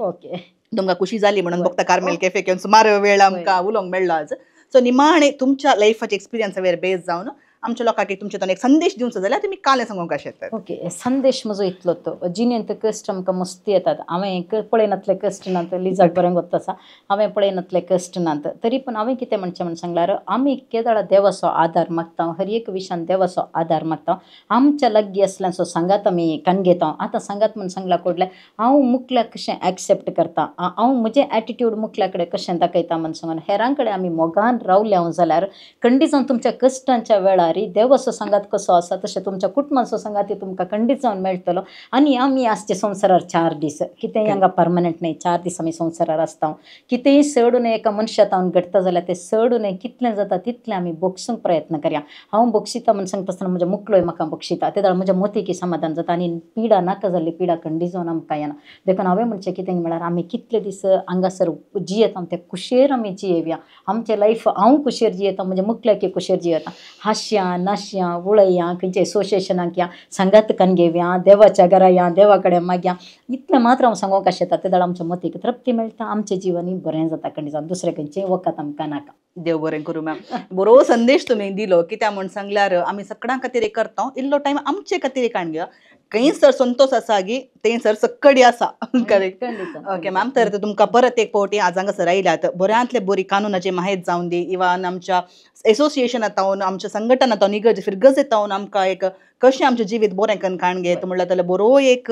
तुमकां खुशी जाली म्हणून फक्त कार्मेल कॅफे घेवन सुमार वेळ आमकां उलोवंक मेळ्ळो आज सो निमाणे तुमच्या लायफाचे एक्सपिरियन्साचेर बेस जावन आमच्या लोकांक तुमचे एक संदेश दिवचो जाल्यार तुमी काले सांगूंक शकतात. ओके, संदेश म्हजो इतलो तो जिणेंत कश्ट आमकां मस्ती येतात. हांवें पळयनातले कश्ट नात, लिजाक बरें गोत आसा, हांवें पळयनातले कश्ट नात. तरी पूण हांवें कितें म्हणचें म्हण सांगल्यार आमी केदाळा देवाचो आदार मागता, हर एक विशयान देवाचो आदार मागता. आमच्या लागीं असल्यांचो सांगात आमी कान घेता. आतां सांगात म्हण सांगला कोडले हांव मुखल्याक कशें एक्सेप्ट करता, हांव म्हजें एटिट्यूड मुखल्या कडेन कशें दाखयता म्हण सांगून हेरां कडेन आमी मोगान रावल्या जाल्यार खंडी जावन तुमच्या कश्टांच्या वेळार देवाचो सांगात कसो आसा तशें तुमच्या कुटुंबाचो सांगात तुमकां खंडीत जावन मेळटलो. आनी आमी आसचे संवसारार 4 दीस, कितेंय हांगा परमनंट न्हय, 4 दीस आमी संवसारार आसता. कितेंय सडून एका मनशात हांव घडटा जाल्यार तें सडून कितलें जाता तितलें आमी बोगसूंक प्रयत्न करया. हांव बोगशिता म्हण सांगता आसतना म्हज्या मुखलोय म्हाका बोगशिता, तेदळ म्हज्या मोतीकी समाधान जाता आनी पिडा नाका जाल्ली पिडा खंडी जावन आमकां येना. देखून हांवें म्हणचें कितें म्हळ्यार आमी कितले दीस हांगासर जियेता ते कुशेर आमी जियेवया. आमचें लायफ हांव कुशेर जियेता, म्हजे मुखल्याक कुशेर जियेता. हास्या नाश्या उळया, खंयचे एसोसिएशनाक या, सांगात कान घेवया, देवाच्या घरा या, देवा कडेन मागया. इतलें मात्र हांव सांगूंक शकता. तेदळ आमच्या मोतीक तृप्ती मेळटा, आमचें जिवनूय बरें जाता खंडी जावन. दुसरें खंयचेंय वखद आमकां नाका. देव बरें करूं मॅम. बरो संदेश तुमी दिलो. कित्याक म्हण सांगल्यार आमी सगळ्यां खातीर एक करता, इल्लो टायम आमचे खातीर एक घेवया. खंयसर संतोष आसा गी थंयसर सक्कडी आसा. करेक्ट. ओके मॅम, तर तुमकां परत एक फावटी आज हांगासर आयल्यात. बऱ्यांतले बरी कानुनाची माहिती जावन दी. इवन आमच्या एसोसिएशनांत जावन, आमच्या संघटनांत जावन, इगर्जे फिरगजेत जावन आमकां एक कशें आमचें जिवीत बरें करून काण घेत म्हणल्यार जाल्यार बरो एक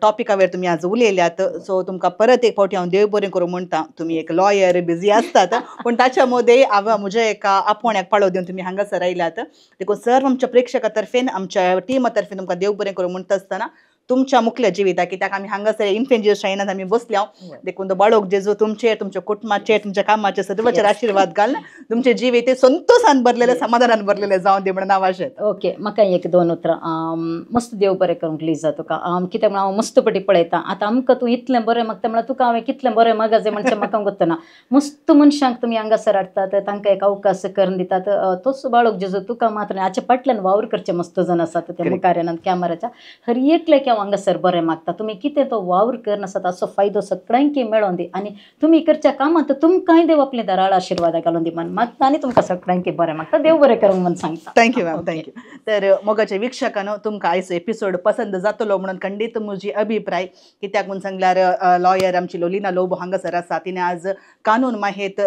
टॉपिका वयर तुमी आज उलयल्यात. सो तुमकां परत एक फावटी हांव देव बरें करूं म्हणटा. तुमी एक लॉयर बिझी आसतात, पूण ताच्या मदें हांव म्हज्या एका आपोण्याक पाळो दिवन तुमी हांगासर आयल्यात. देखून सर्व आमच्या प्रेक्षकां तर्फेन, आमच्या टिमा तर्फेन तुमकां देव बरें करूं म्हणटा आसतना तुमच्या मुखल्या जिविता, कित्याक आमी हांगासर इन्फेंजियस शायनात आमी बसल्या. देखून तो बाळोक जेजू तुमचेर, तुमच्या कुटुंबाचेर, तुमच्या कामाचेर सर्वाचेर आशिर्वाद घाल. तुमचे जिवीत संतोषान भरलेले, समाधानान भरलेले जावन दी म्हणून हांव आशेत. ओके, म्हाका एक 2 उतरां. मस्त देव बरें करूंक लिजा तुका. कित्याक म्हण हांव मस्तपटी पळयता. आतां आमकां तूं इतलें बरें मागता म्हळ्यार तुका हांवें कितलें बरें मागजें म्हणचें म्हाका गोत्तना. मस्त मनशांक तुमी हांगासर हाडटात, तांकां एक अवकाश करून दितात. तोच बाळोक जेजू तुका मात्र हाचे फाटल्यान वावर करचे मस्त जण आसात ते मुखार कॅमेराच्या. हर एकल्याक हांव हांगासर बरें मागता. तुमी कितें तो वावर करनासता ताचो फायदो सगळ्यांकी मेळोवन दी आनी तुमी करच्या कामांत तुमकांय देव आपले दराळ आशिर्वाद घालून दी म्हण मागता आनी तुमकां सगळ्यांकी बरें मागता. देव बरें करूंक म्हण सांगता. Thank you ma'am, thank you. तर मोगाच्या विक्षकांनो, तुमकां आयचो एपिसोड पसंत जातलो म्हणून खंडीत म्हजी अभिप्राय. कित्याक म्हण सांगल्यार लॉयर आमची लोलिना लोबो हांगासर आसा. तिणें आज कानून माहीत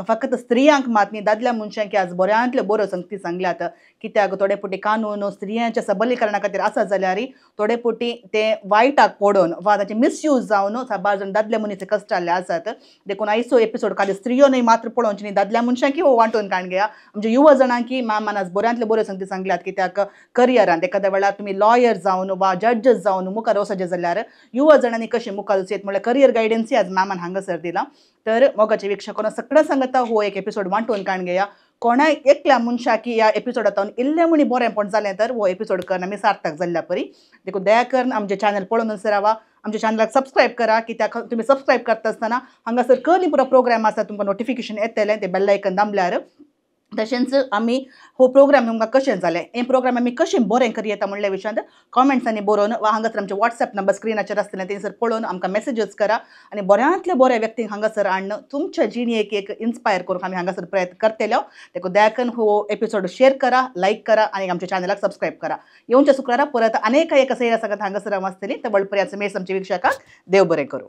फकत स्त्रियांक मात न्ही, दादल्या मनशांक आज बऱ्यांतल्यो बऱ्यो संगती सांगल्यात. कित्याक थोडे फावटी कानून स्त्रियांच्या सबलीकरणा खातीर आसा जाल्यार थोडे फावटी ते वायटाक पडोवन वा ताचे मिसयूज जावन साबार जाण दादल्या मनीस कश्ट जाल्ले आसात. देखून आयचो एपिसोड खाली स्त्रियोनय मात्र पळोवची न्ही, दादल्या मनशांकी हो वांटून काण घेया. आमच्या युवा जाणांकी मॅमान आज बऱ्यांतल्यो बऱ्यो संगती सांगल्यात. कित्याक करियरांत एखाद्या वेळार तुमी लॉयर जावन वा जड्जस जावन मुखार वचचे जाल्यार युवा जाणांनी कशें मुखार वचेत म्हणल्यार करियर गायडन्सूय आज मॅमान हांगासर दिला. तर मोगाचे विक्षकांनो, सगळ्या सांगता हो एक एपिसोड वांटून काण घेया. कोणाय एकल्या मनशाकी ह्या एपिसोडांत इल्लें म्हणी बरेंपण जालें तर हो एपिसोड करून आमी सार्थक जाल्ल्या परी. देखून दया करून आमचें चॅनल पळोवन रावा, आमच्या चॅनलाक सबस्क्रायब करा. कित्याक तुमी सबस्क्रायब करता आसतना हांगासर कर्ली पुरो प्रोग्राम आसा तुमकां नोटिफिकेशन येतलें, ते बेल आयकन दामल्यार. तशेंच आमी हो प्रोग्राम तुमकां कशें जालें, हे प्रोग्राम आमी कशें बरें करी येता म्हणल्या विशयांत कॉमेंट्सांनी बरोवन वा हांगासर आमचे WhatsApp नंबर स्क्रिनाचेर आसतलें थंयसर पळोवन आमकां मेसेजेस करा. आनी बऱ्यांतल्या बऱ्या व्यक्तींक हांगासर हाडून तुमच्या जिणेक एक इन्स्पायर करूंक आमी हांगासर प्रयत्न करतलो. देखून दया करून हो एपिसोड शेअर करा, लायक करा आनी आमच्या चॅनलाक सबस्क्रायब करा. येवच्या शुक्रारा परत अनेक एका सैरा सगळ्यात हांगासर हांव आसतलीं. ते बळपऱ्याचो मेस आमच्या विक्षकांक देव बरें करूं.